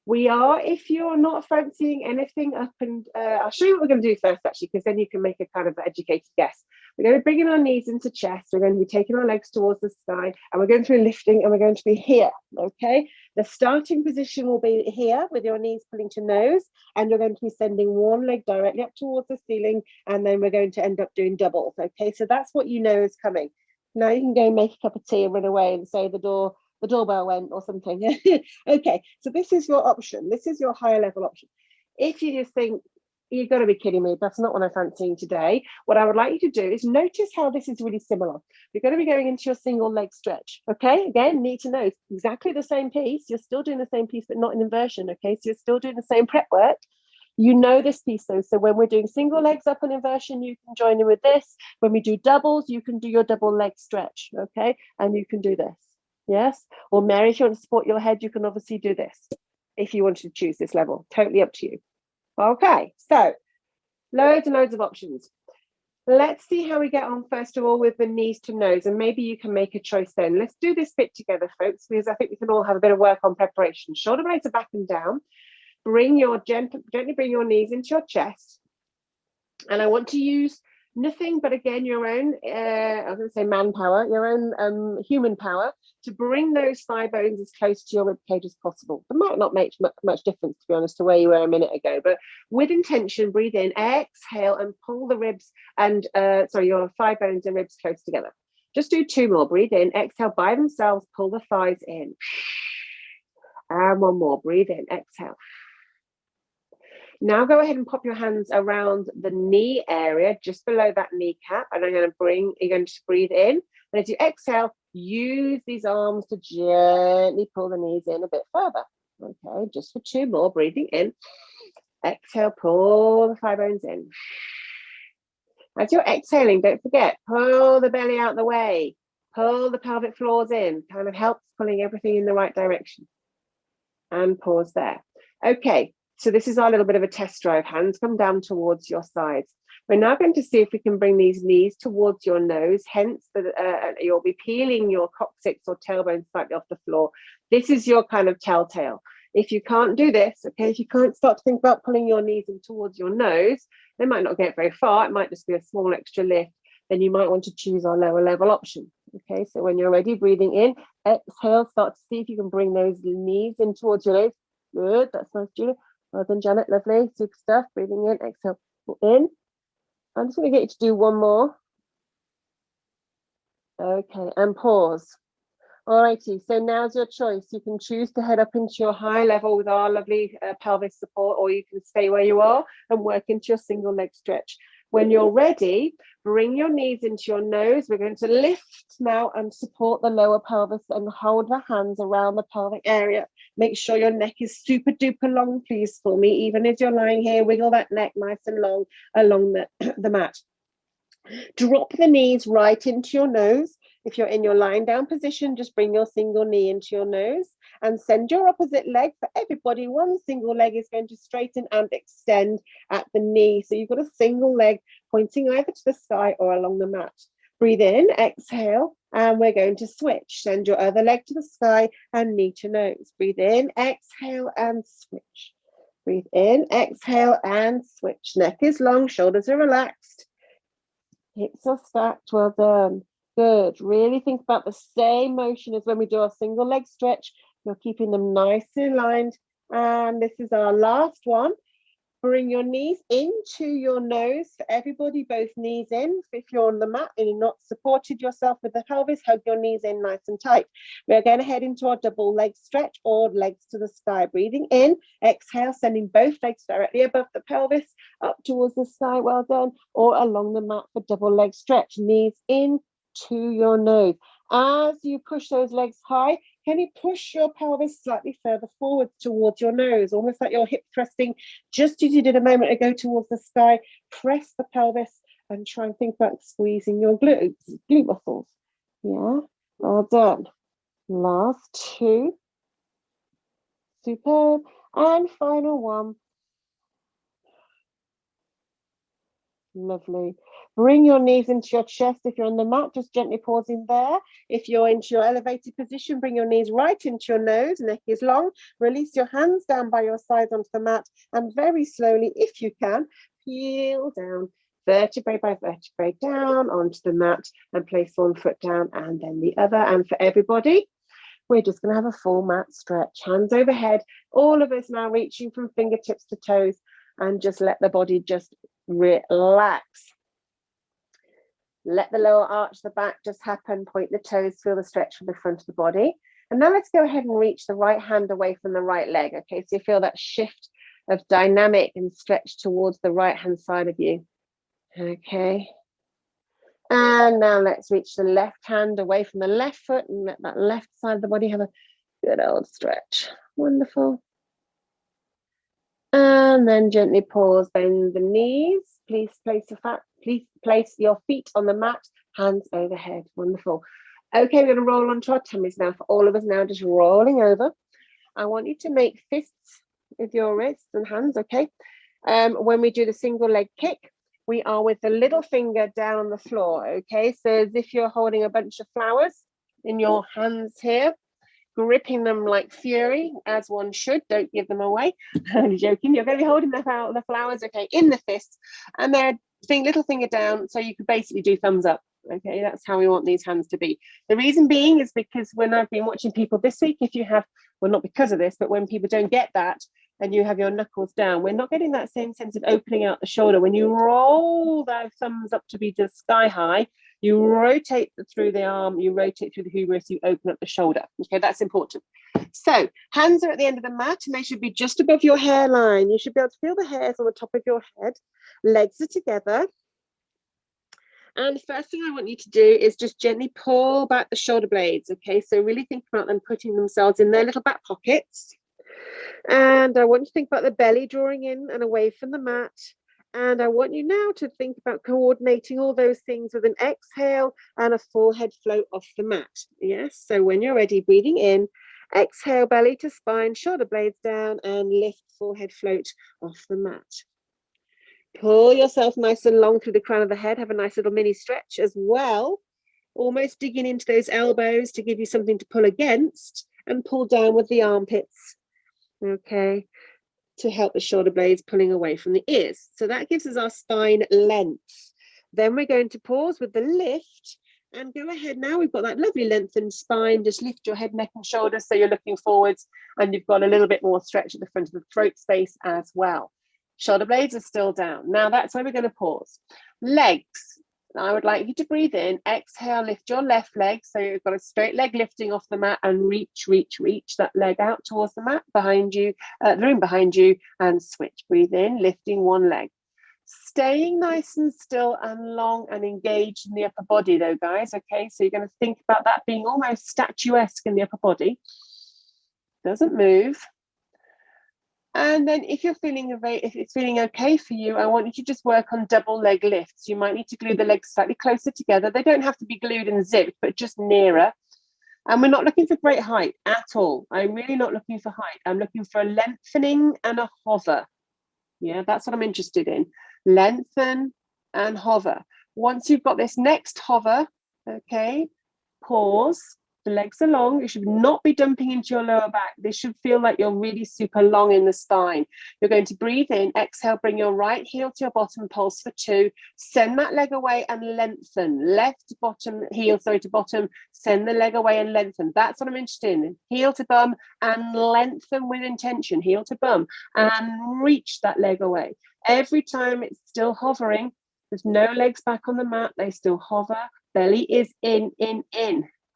we are, if you're not fancying anything up and, I'll show you what we're going to do first, actually, because then you can make a kind of educated guess. We're going to be bringing our knees into chest. We're going to be taking our legs towards the sky, and we're going to be lifting, and we're going to be here, okay? The starting position will be here with your knees pulling to nose, and you're going to be sending one leg directly up towards the ceiling, and then we're going to end up doing doubles, okay? So that's what you know is coming. Now you can go make a cup of tea and run away and say the doorbell went or something. Okay, so this is your option. This is your higher level option. If you just think, you've got to be kidding me, that's not what I'm fancying today, what I would like you to do is notice how this is really similar. You're going to be going into your single leg stretch. Okay, again, knee to nose, exactly the same piece. You're still doing the same piece, but not in inversion. Okay, so you're still doing the same prep work. You know this piece though, so when we're doing single legs up and inversion, you can join in with this. When we do doubles, you can do your double leg stretch, okay? And you can do this, yes? Or Mary, if you want to support your head, you can obviously do this if you want to choose this level, totally up to you. Okay, so loads and loads of options. Let's see how we get on first of all with the knees to nose, and maybe you can make a choice then. Let's do this bit together, folks, because I think we can all have a bit of work on preparation. Shoulder blades are back and down. Gently bring your knees into your chest, and I want to use nothing but, again, your own I was going to say manpower, your own human power, to bring those thigh bones as close to your rib cage as possible. It might not make much difference, to be honest, to where you were a minute ago, but with intention, breathe in, exhale, and pull the ribs and your thigh bones and ribs close together. Just do 2 more. Breathe in, exhale by themselves, pull the thighs in, and 1 more. Breathe in, exhale. Now go ahead and pop your hands around the knee area, just below that kneecap, and you're going to breathe in. And as you exhale, use these arms to gently pull the knees in a bit further. Okay, just for 2 more, breathing in. Exhale, pull the thigh bones in. As you're exhaling, don't forget, pull the belly out the way. Pull the pelvic floors in, kind of helps pulling everything in the right direction. And pause there. Okay. So this is our little bit of a test drive. Hands come down towards your sides. We're now going to see if we can bring these knees towards your nose, hence you'll be peeling your coccyx or tailbone slightly off the floor. This is your kind of telltale. If you can't do this, okay, if you can't start to think about pulling your knees in towards your nose, they might not get very far. It might just be a small extra lift. Then you might want to choose our lower level option. Okay, so when you're ready, breathing in, exhale, start to see if you can bring those knees in towards your nose. Good, that's nice, Julia. Well done, Janet, lovely, super stuff. Breathing in, exhale, pull in. I'm just going to get you to do 1 more. Okay, and pause. All righty, so now's your choice. You can choose to head up into your high level with our lovely pelvis support, or you can stay where you are and work into your single leg stretch. When you're ready, bring your knees into your nose. We're going to lift now and support the lower pelvis and hold the hands around the pelvic area. Make sure your neck is super duper long, please, for me. Even as you're lying here, wiggle that neck nice and long along the mat. Drop the knees right into your nose. If you're in your lying down position, just bring your single knee into your nose and send your opposite leg. For everybody, one single leg is going to straighten and extend at the knee. So you've got a single leg pointing either to the sky or along the mat. Breathe in, exhale, and we're going to switch. Send your other leg to the sky and knee to nose. Breathe in, exhale, and switch. Breathe in, exhale, and switch. Neck is long, shoulders are relaxed. Hips are stacked, well done. Good. Really think about the same motion as when we do our single leg stretch. You're keeping them nicely aligned. And this is our last one. Bring your knees into your nose. For everybody, both knees in. If you're on the mat and you're not supported yourself with the pelvis, hug your knees in nice and tight. We're going to head into our double leg stretch or legs to the sky. Breathing in, exhale, sending both legs directly above the pelvis, up towards the sky, well done, or along the mat for double leg stretch. Knees in to your nose. As you push those legs high, can you push your pelvis slightly further forward towards your nose, almost like your hip thrusting, just as you did a moment ago towards the sky. Press the pelvis and try and think about squeezing your glute muscles. Yeah, well done. Last two. Superb. And final one. Lovely. Bring your knees into your chest. If you're on the mat, just gently pausing there. If you're into your elevated position, bring your knees right into your nose. Neck is long. Release your hands down by your sides onto the mat. And very slowly, if you can, peel down vertebrae by vertebrae down onto the mat and place one foot down and then the other. And for everybody, we're just going to have a full mat stretch. Hands overhead. All of us now reaching from fingertips to toes and just let the body just relax. Let the lower arch, the back just happen. Point the toes, feel the stretch from the front of the body. And now let's go ahead and reach the right hand away from the right leg. Okay, so you feel that shift of dynamic and stretch towards the right hand side of you. Okay. And now let's reach the left hand away from the left foot and let that left side of the body have a good old stretch. Wonderful. And then gently pause, bend the knees. Please place your feet on the mat, hands overhead. Wonderful. Okay, we're going to roll onto our tummies now. For all of us now, just rolling over. I want you to make fists with your wrists and hands, okay? When we do the single leg kick, we are with the little finger down on the floor, okay? So as if you're holding a bunch of flowers in your hands here, gripping them like fury, as one should. Don't give them away. I'm joking. You're going to be holding the flowers, okay, in the fist, and they're little finger down, so you could basically do thumbs up. Okay, that's how we want these hands to be. The reason being is because when I've been watching people this week, if you have, well, not because of this, but when people don't get that, and you have your knuckles down, we're not getting that same sense of opening out the shoulder. When you roll those thumbs up to be just sky high, you rotate through the arm, you rotate through the humerus, you open up the shoulder. Okay, that's important. So hands are at the end of the mat and they should be just above your hairline. You should be able to feel the hairs on the top of your head. Legs are together. And the first thing I want you to do is just gently pull back the shoulder blades. Okay, so really think about them putting themselves in their little back pockets. And I want you to think about the belly drawing in and away from the mat. And I want you now to think about coordinating all those things with an exhale and a full head float off the mat. Yes, so when you're ready, breathing in, exhale, belly to spine, shoulder blades down, and lift, full head float off the mat. Pull yourself nice and long through the crown of the head. Have a nice little mini stretch as well. Almost digging into those elbows to give you something to pull against, and pull down with the armpits. Okay, to help the shoulder blades pulling away from the ears. So that gives us our spine length. Then we're going to pause with the lift and go ahead. Now we've got that lovely lengthened spine. Just lift your head, neck and shoulders so you're looking forwards, and you've got a little bit more stretch at the front of the throat space as well. Shoulder blades are still down. Now that's where we're going to pause. Legs. I would like you to breathe in, exhale, lift your left leg. So you've got a straight leg lifting off the mat, and reach that leg out towards the mat behind you, the room behind you, and switch. Breathe in, lifting one leg. Staying nice and still and long and engaged in the upper body though, guys. Okay, so you're going to think about that being almost statuesque in the upper body. Doesn't move. And then if it's feeling okay for you, I want you to just work on double leg lifts. You might need to glue the legs slightly closer together. They don't have to be glued and zipped, but just nearer. And we're not looking for great height at all. I'm really not looking for height. I'm looking for a lengthening and a hover. Yeah, that's what I'm interested in. Lengthen and hover. Once you've got this next hover, okay, pause. The legs are long. You should not be dumping into your lower back. This should feel like you're really super long in the spine. You're going to breathe in, exhale, bring your right heel to your bottom, pulse for 2. Send that leg away and lengthen. Left bottom heel, to bottom. Send the leg away and lengthen. That's what I'm interested in. Heel to bum and lengthen with intention. Heel to bum and reach that leg away. Every time it's still hovering. There's no legs back on the mat. They still hover. Belly is in.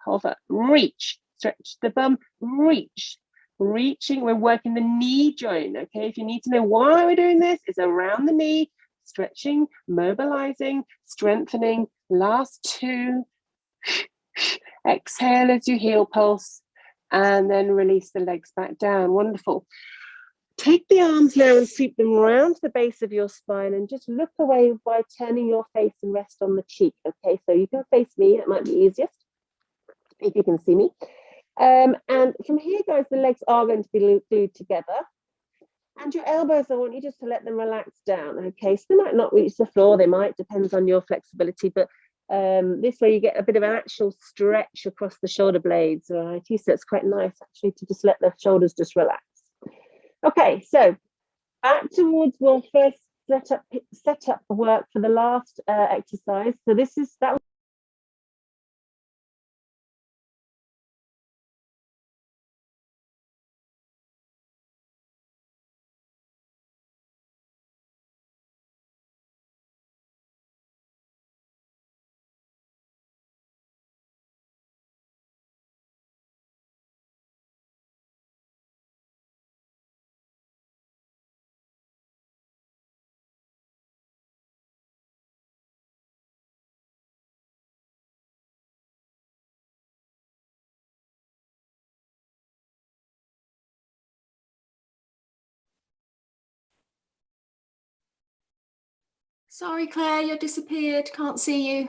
Hover, reach, stretch the bum, reach. Reaching, we're working the knee joint, okay? If you need to know why we're doing this, it's around the knee, stretching, mobilizing, strengthening. Last 2. Exhale as you heel pulse, and then release the legs back down. Wonderful. Take the arms now and sweep them around the base of your spine, and just look away by turning your face and rest on the cheek, okay? So you can face me, it might be easiest. if you can see me. And from here, guys, the legs are going to be glued together. And your elbows, I want you just to let them relax down, okay? So they might not reach the floor, they might, depends on your flexibility, but this way you get a bit of an actual stretch across the shoulder blades, right? So it's quite nice actually to just let the shoulders just relax. Okay, so back towards, we'll first set up work for the last exercise. So that Sorry, Claire, you disappeared. Can't see you.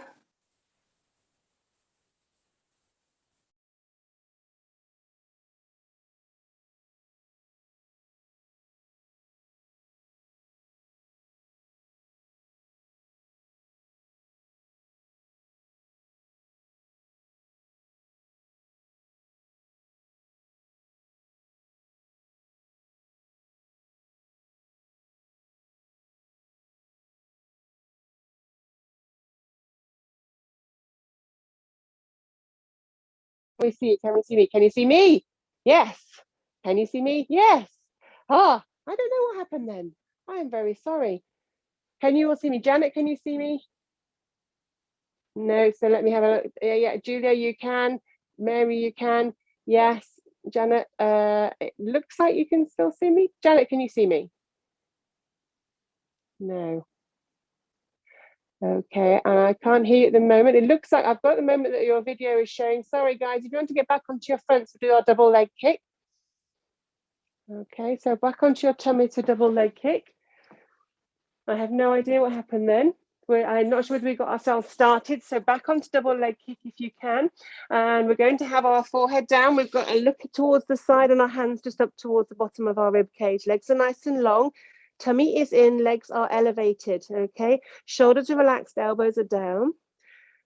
we see it. Can we see me? Can you see me? Yes. Can you see me? Yes. Ah, I don't know what happened then. I am very sorry. Can you all see me? Janet, can you see me? No, so let me have a look. Yeah, Julia, you can. Mary, you can. Yes. Janet, it looks like you can still see me. Janet, can you see me? No. Okay, and I can't hear you at the moment. It looks like I've got the moment that your video is showing. Sorry, guys, if you want to get back onto your fronts, we'll do our double leg kick. Okay, so back onto your tummy to double leg kick. I have no idea what happened then. I'm not sure whether we got ourselves started. So back onto double leg kick if you can. And we're going to have our forehead down. We've got a look towards the side and our hands just up towards the bottom of our rib cage. Legs are nice and long. Tummy is in, legs are elevated. Okay, shoulders are relaxed, elbows are down.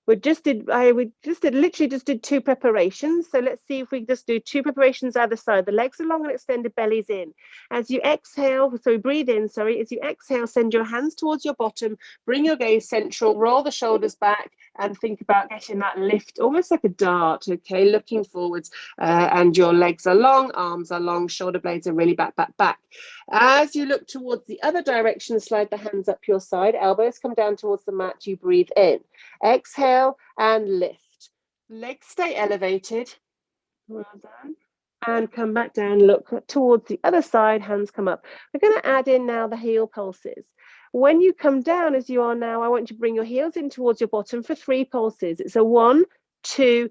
We literally just did two preparations. So let's see if we just do two preparations either side. The legs are long and extended, belly's in. As you exhale, so breathe in, sorry. As you exhale, send your hands towards your bottom, bring your gaze central, roll the shoulders back, and think about getting that lift, almost like a dart, okay, looking forwards. And your legs are long, arms are long, shoulder blades are really back, back, back. As you look towards the other direction, slide the hands up your side, elbows come down towards the mat, you breathe in. Exhale and lift. Legs stay elevated. Well done. And come back down, look towards the other side, hands come up. We're going to add in now the heel pulses. When you come down as you are now, I want you to bring your heels in towards your bottom for 3 pulses. It's a 1, 2,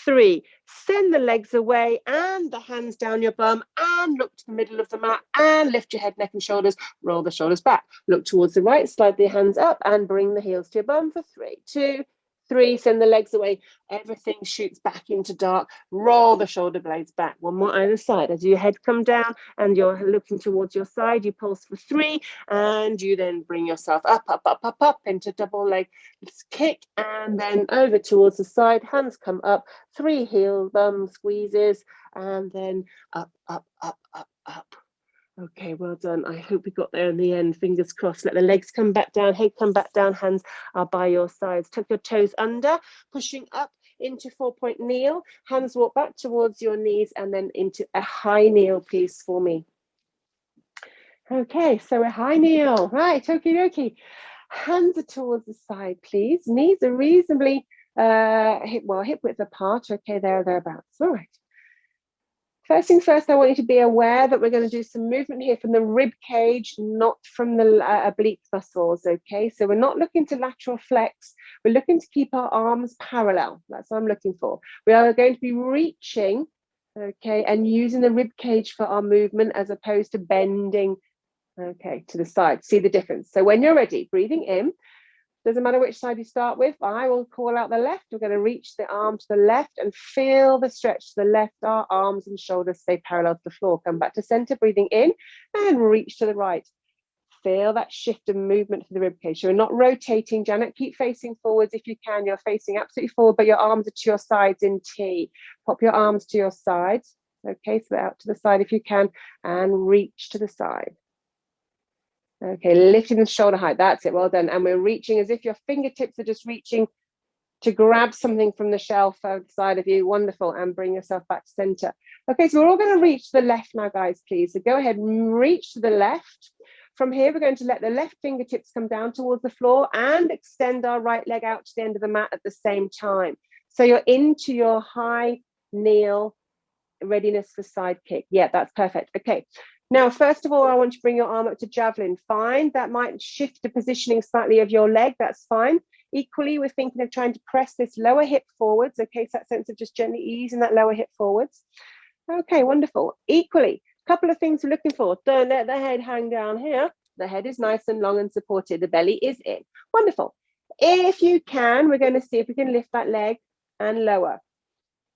3. Send the legs away and the hands down your bum and look to the middle of the mat and lift your head, neck and shoulders. Roll the shoulders back. Look towards the right, slide the hands up and bring the heels to your bum for 3, 2, 3. Send the legs away. Everything shoots back into dark. Roll the shoulder blades back. One more either side. As your head come down and you're looking towards your side, you pulse for 3 and you then bring yourself up, up, up, up, up into double leg kick and then over towards the side. Hands come up. 3 heel bum squeezes and then up, up, up, up, up. Okay, well done. I hope we got there in the end. Fingers crossed. Let the legs come back down. Head come back down. Hands are by your sides. Tuck your toes under, pushing up into 4-point kneel. Hands walk back towards your knees and then into a high kneel, please, for me. Okay, so a high kneel. Right, okie dokie. Hands are towards the side, please. Knees are reasonably hip width apart. Okay, thereabouts. All right. First things first, I want you to be aware that we're going to do some movement here from the rib cage, not from the oblique muscles, okay? So we're not looking to lateral flex. We're looking to keep our arms parallel. That's what I'm looking for. We are going to be reaching, okay, and using the rib cage for our movement as opposed to bending, okay, to the side. See the difference? So when you're ready, breathing in, Doesn't matter which side you start with. I will call out the left. We're going to reach the arm to the left and feel the stretch to the left. Our arms and shoulders stay parallel to the floor. Come back to center, breathing in and reach to the right. Feel that shift and movement for the rib cage. So we're not rotating, Janet. Keep facing forwards if you can. You're facing absolutely forward, but your arms are to your sides in T. Pop your arms to your sides. Okay, so out to the side if you can, and reach to the side. Okay, lifting the shoulder height. That's it. Well done. And we're reaching as if your fingertips are just reaching to grab something from the shelf outside of you. Wonderful. And bring yourself back to center. Okay, so we're all going to reach to the left now, guys, please. So go ahead and reach to the left. From here, we're going to let the left fingertips come down towards the floor and extend our right leg out to the end of the mat at the same time. So you're into your high kneel readiness for side kick. Yeah, that's perfect. Okay. Now, first of all, I want you to bring your arm up to javelin. Fine. That might shift the positioning slightly of your leg. That's fine. Equally, we're thinking of trying to press this lower hip forwards. Okay, so that sense of just gently easing that lower hip forwards. Okay, wonderful. Equally, a couple of things we're looking for. Don't let the head hang down here. The head is nice and long and supported. The belly is in. Wonderful. If you can, we're going to see if we can lift that leg and lower.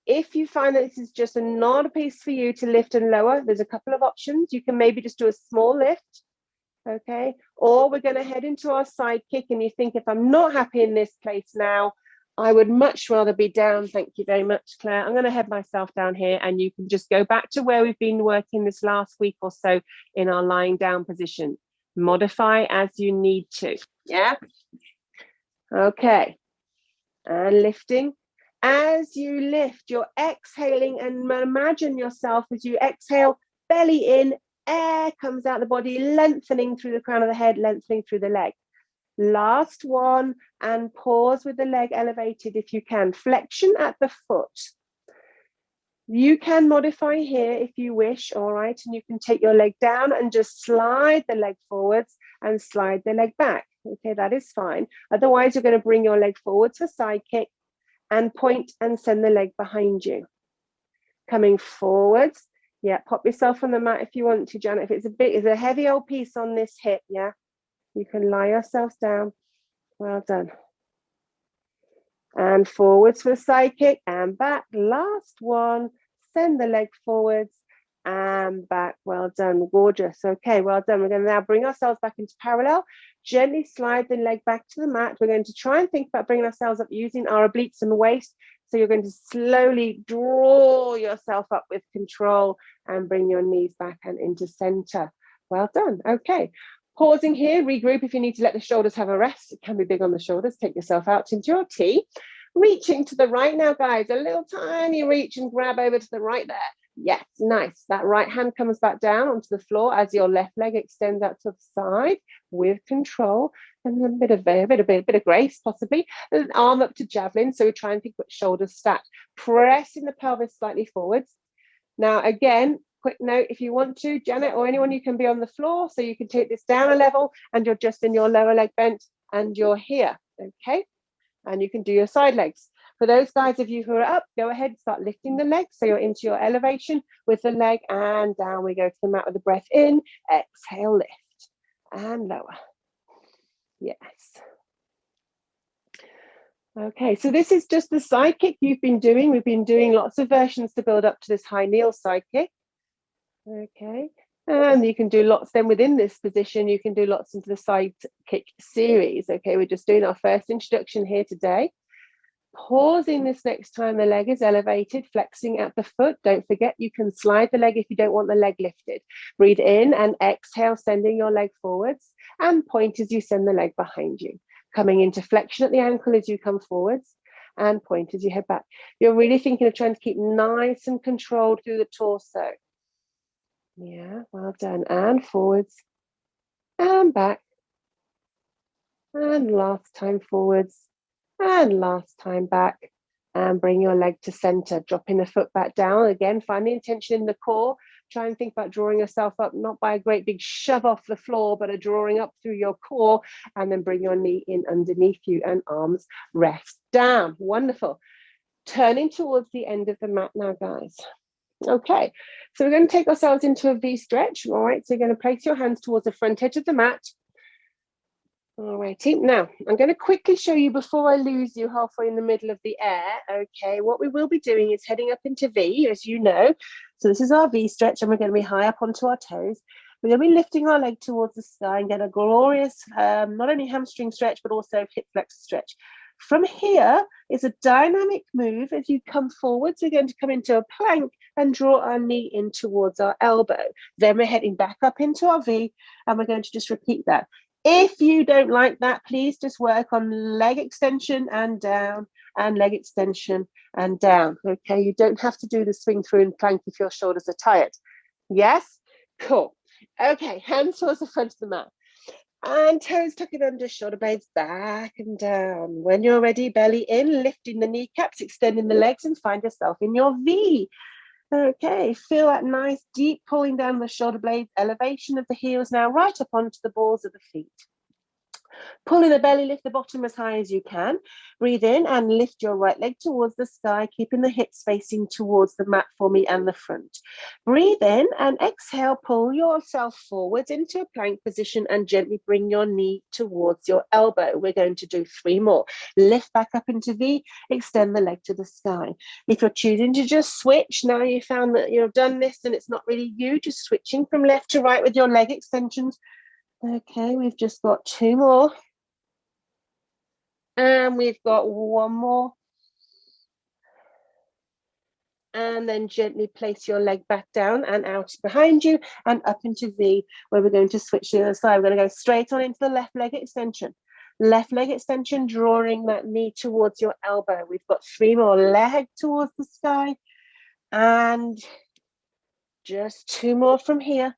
If you find that this is just not a piece for you to lift and lower, there's a couple of options. You can maybe just do a small lift, okay? Or we're going to head into our side kick and you think, if I'm not happy in this place now, I would much rather be down. Thank you very much, Claire. I'm going to head myself down here and you can just go back to where we've been working this last week or so in our lying down position. Modify as you need to, yeah? Okay, and lifting. As you lift, you're exhaling and imagine yourself as you exhale, belly in, air comes out the body, lengthening through the crown of the head, lengthening through the leg. Last one, and pause with the leg elevated if you can. Flexion at the foot. You can modify here if you wish, all right? And you can take your leg down and just slide the leg forwards and slide the leg back. Okay, that is fine. Otherwise, you're going to bring your leg forwards for side kick and point and send the leg behind you. Coming forwards. Yeah, pop yourself on the mat if you want to, Janet. If it's a heavy old piece on this hip, yeah, you can lie yourselves down. Well done. And forwards for a side kick and back. Last one. Send the leg forwards and back. Well done. Gorgeous. Okay, well done. We're going to now bring ourselves back into parallel. Gently slide the leg back to the mat. We're going to try and think about bringing ourselves up using our obliques and waist. So you're going to slowly draw yourself up with control and bring your knees back and into center. Well done. Okay. Pausing here, regroup if you need to let the shoulders have a rest. It can be big on the shoulders. Take yourself out into your T. Reaching to the right now, guys. A little tiny reach and grab over to the right there. Yes, nice. That right hand comes back down onto the floor as your left leg extends out to the side with control and a bit of grace, possibly. An arm up to javelin. So we try and think about shoulders stacked. Pressing the pelvis slightly forwards. Now, again, quick note, if you want to, Janet or anyone, you can be on the floor. So you can take this down a level and you're just in your lower leg bent and you're here. Okay. And you can do your side legs. For those guys of you who are up, go ahead and start lifting the legs. So you're into your elevation with the leg and down we go to the mat with the breath in. Exhale, lift and lower. Yes. Okay, so this is just the side kick you've been doing. We've been doing lots of versions to build up to this high kneel side kick. Okay, and you can do lots then within this position. You can do lots into the side kick series. Okay, we're just doing our first introduction here today. Pausing this next time the leg is elevated, flexing at the foot. Don't forget you can slide the leg if you don't want the leg lifted. Breathe in and exhale, sending your leg forwards and point as you send the leg behind you. Coming into flexion at the ankle as you come forwards and point as you head back. You're really thinking of trying to keep nice and controlled through the torso. Yeah, well done. And forwards and back. And last time forwards. And last time back, and bring your leg to center, dropping the foot back down. Again, find the intention in the core. Try and think about drawing yourself up, not by a great big shove off the floor, but a drawing up through your core, and then bring your knee in underneath you and arms rest down. Wonderful. Turning towards the end of the mat now, guys. Okay, so we're going to take ourselves into a V stretch. All right, so you're going to place your hands towards the front edge of the mat. All righty. Now, I'm going to quickly show you before I lose you halfway in the middle of the air. Okay, what we will be doing is heading up into V, as you know. So this is our V stretch, and we're going to be high up onto our toes. We're going to be lifting our leg towards the sky and get a glorious, not only hamstring stretch, but also hip flexor stretch. From here is a dynamic move. As you come forwards, we're going to come into a plank and draw our knee in towards our elbow. Then we're heading back up into our V, and we're going to just repeat that. If you don't like that, please just work on leg extension and down, and leg extension and down. Okay, you don't have to do the swing through and plank if your shoulders are tired. Yes? Cool. Okay, hands towards the front of the mat. And toes tucking under, shoulder blades back and down. When you're ready, belly in, lifting the kneecaps, extending the legs, and find yourself in your V. Okay, feel that nice deep pulling down the shoulder blades, elevation of the heels now right up onto the balls of the feet. Pull in the belly, lift the bottom as high as you can. Breathe in and lift your right leg towards the sky, keeping the hips facing towards the mat for me and the front. Breathe in and exhale, pull yourself forwards into a plank position and gently bring your knee towards your elbow. We're going to do 3 more. Lift back up into V, extend the leg to the sky. If you're choosing to just switch, now you found that you've done this and it's not really you, just switching from left to right with your leg extensions. Okay, we've just got 2 more. And we've got 1 more. And then gently place your leg back down and out behind you and up into V, where we're going to switch to the other side. We're going to go straight on into the left leg extension. Left leg extension, drawing that knee towards your elbow. We've got 3 more. Leg towards the sky. And just 2 more from here.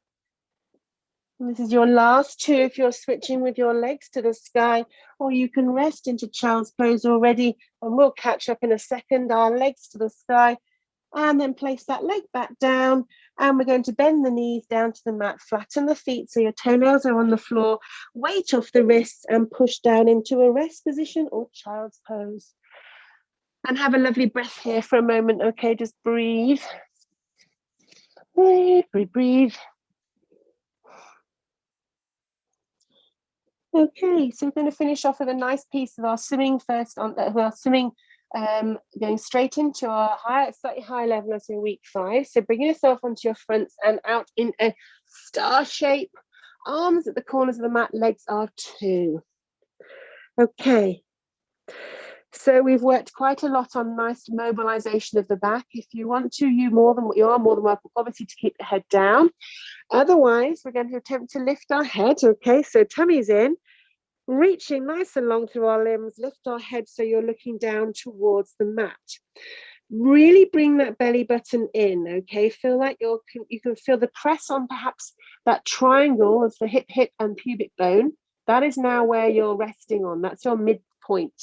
This is your last 2 if you're switching with your legs to the sky, or you can rest into child's pose already, and we'll catch up in a second. Our legs to the sky, and then place that leg back down, and we're going to bend the knees down to the mat, flatten the feet so your toenails are on the floor, weight off the wrists, and push down into a rest position or child's pose. And have a lovely breath here for a moment, okay? Just breathe. Breathe, breathe, breathe. Okay, so we're going to finish off with a nice piece of our swimming first on our swimming, going straight into our slightly higher level as in week 5. So bringing yourself onto your fronts and out in a star shape. Arms at the corners of the mat, legs are 2. Okay. So we've worked quite a lot on nice mobilization of the back. If you want to, you are more than welcome, obviously, to keep the head down. Otherwise, we're going to attempt to lift our head. Okay, so tummy's in, reaching nice and long through our limbs, lift our head so you're looking down towards the mat. Really bring that belly button in, okay? Feel like you can feel the press on perhaps that triangle of the hip and pubic bone. That is now where you're resting on. That's your midpoint.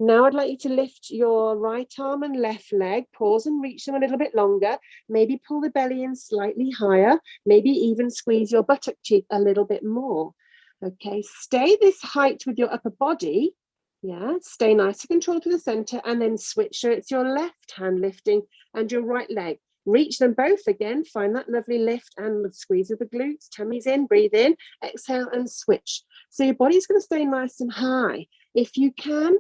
Now I'd like you to lift your right arm and left leg, pause and reach them a little bit longer, maybe pull the belly in slightly higher, maybe even squeeze your buttock cheek a little bit more. Okay, stay this height with your upper body, yeah, stay nice and controlled to the center, and then switch, so it's your left hand lifting and your right leg. Reach them both again, find that lovely lift and squeeze of the glutes, tummy's in, breathe in, exhale and switch. So your body's going to stay nice and high. If you can,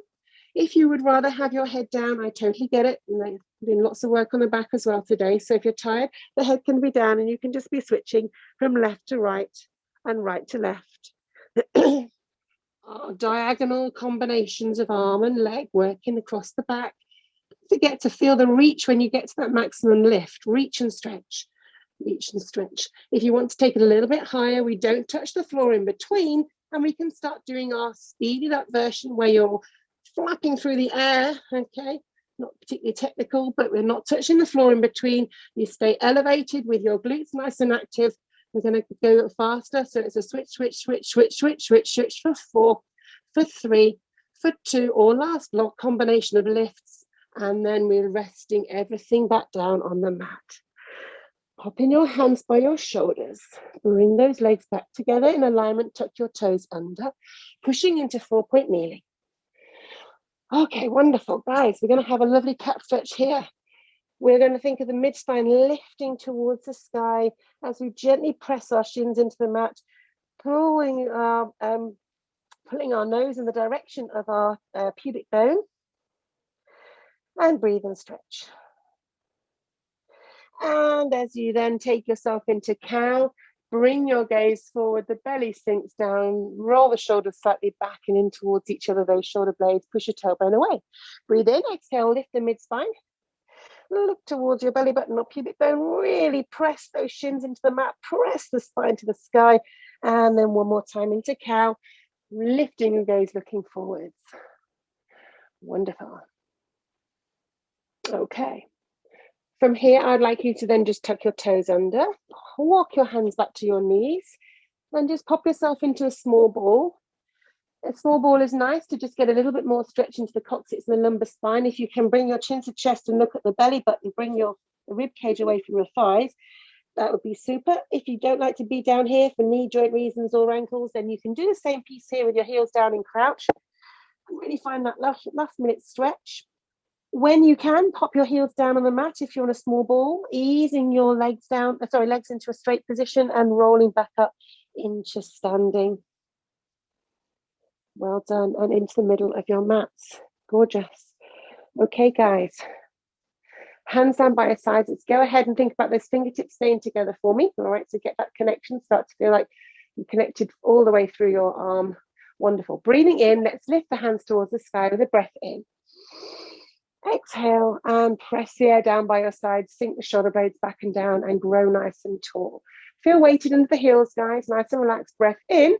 if you would rather have your head down, I totally get it. And I've been lots of work on the back as well today. So if you're tired, the head can be down and you can just be switching from left to right and right to left. Diagonal combinations of arm and leg working across the back. Forget to feel the reach when you get to that maximum lift. Reach and stretch. Reach and stretch. If you want to take it a little bit higher, we don't touch the floor in between, and we can start doing our speeded up version where you're flapping through the air, okay? Not particularly technical, but we're not touching the floor in between. You stay elevated with your glutes nice and active. We're going to go faster. So it's a switch, switch, switch, switch, switch, switch, switch for 4, for 3, for 2, or last combination of lifts. And then we're resting everything back down on the mat. Popping your hands by your shoulders. Bring those legs back together in alignment. Tuck your toes under. Pushing into 4-point kneeling. Okay, wonderful. Guys, we're going to have a lovely cat stretch here. We're going to think of the mid-spine lifting towards the sky as we gently press our shins into the mat, pulling our pulling our nose in the direction of our pubic bone. And breathe and stretch. And as you then take yourself into cow, bring your gaze forward, the belly sinks down, roll the shoulders slightly back and in towards each other, those shoulder blades, push your tailbone away. Breathe in, exhale, lift the mid-spine. Look towards your belly button or pubic bone, really press those shins into the mat, press the spine to the sky, and then one more time into cow, lifting your gaze, looking forwards. Wonderful. Okay. From here, I'd like you to then just tuck your toes under, walk your hands back to your knees, and just pop yourself into a small ball. A small ball is nice to just get a little bit more stretch into the coccyx and the lumbar spine. If you can bring your chin to chest and look at the belly button, bring your rib cage away from your thighs, that would be super. If you don't like to be down here for knee joint reasons or ankles, then you can do the same piece here with your heels down in crouch. And really find that last minute stretch. When you can, pop your heels down on the mat if you're on a small ball, easing your legs into a straight position and rolling back up into standing. Well done, and into the middle of your mats. Gorgeous. Okay, guys. Hands down by your sides. Let's go ahead and think about those fingertips staying together for me. All right, so get that connection. Start to feel like you're connected all the way through your arm. Wonderful. Breathing in, let's lift the hands towards the sky with a breath in. Exhale and press the air down by your side, sink the shoulder blades back and down and grow nice and tall. Feel weighted into the heels, guys, nice and relaxed. Breath in.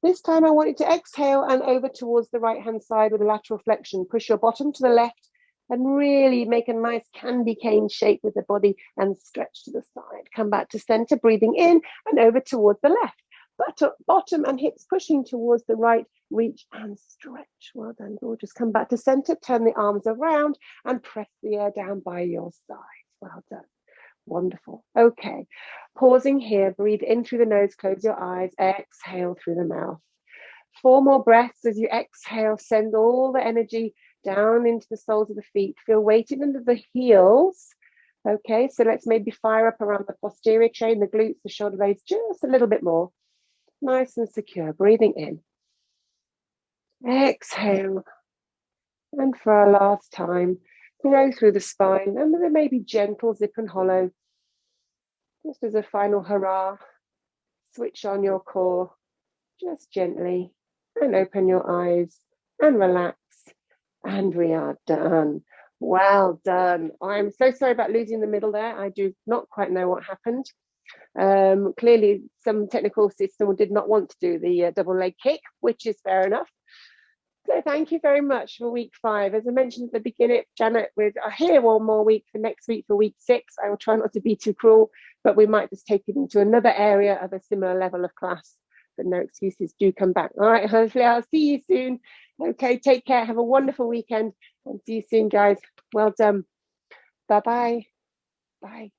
This time I want you to exhale and over towards the right hand side with a lateral flexion. Push your bottom to the left and really make a nice candy cane shape with the body and stretch to the side. Come back to center, breathing in and over towards the left. Bottom and hips pushing towards the right, reach and stretch. Well done, gorgeous. Come back to center, turn the arms around and press the air down by your side. Well done. Wonderful. Okay, pausing here, breathe in through the nose, close your eyes, exhale through the mouth. 4 more breaths as you exhale, send all the energy down into the soles of the feet. Feel weighted under the heels. Okay, so let's maybe fire up around the posterior chain, the glutes, the shoulder blades, just a little bit more. Nice and secure. Breathing in. Exhale. And for our last time, grow through the spine. And then maybe gentle zip and hollow. Just as a final hurrah, switch on your core. Just gently. And open your eyes. And relax. And we are done. Well done. I'm so sorry about losing the middle there. I do not quite know what happened. Clearly some technical system did not want to do the double leg kick, which is fair enough. So thank you very much for week 5. As I mentioned at the beginning, Janet, we're here 1 more week for next week for week 6. I will try not to be too cruel, but we might just take it into another area of a similar level of class. But no excuses, do come back. All right, hopefully I'll see you soon. Okay, take care. Have a wonderful weekend and see you soon, guys. Well done. Bye-bye. Bye.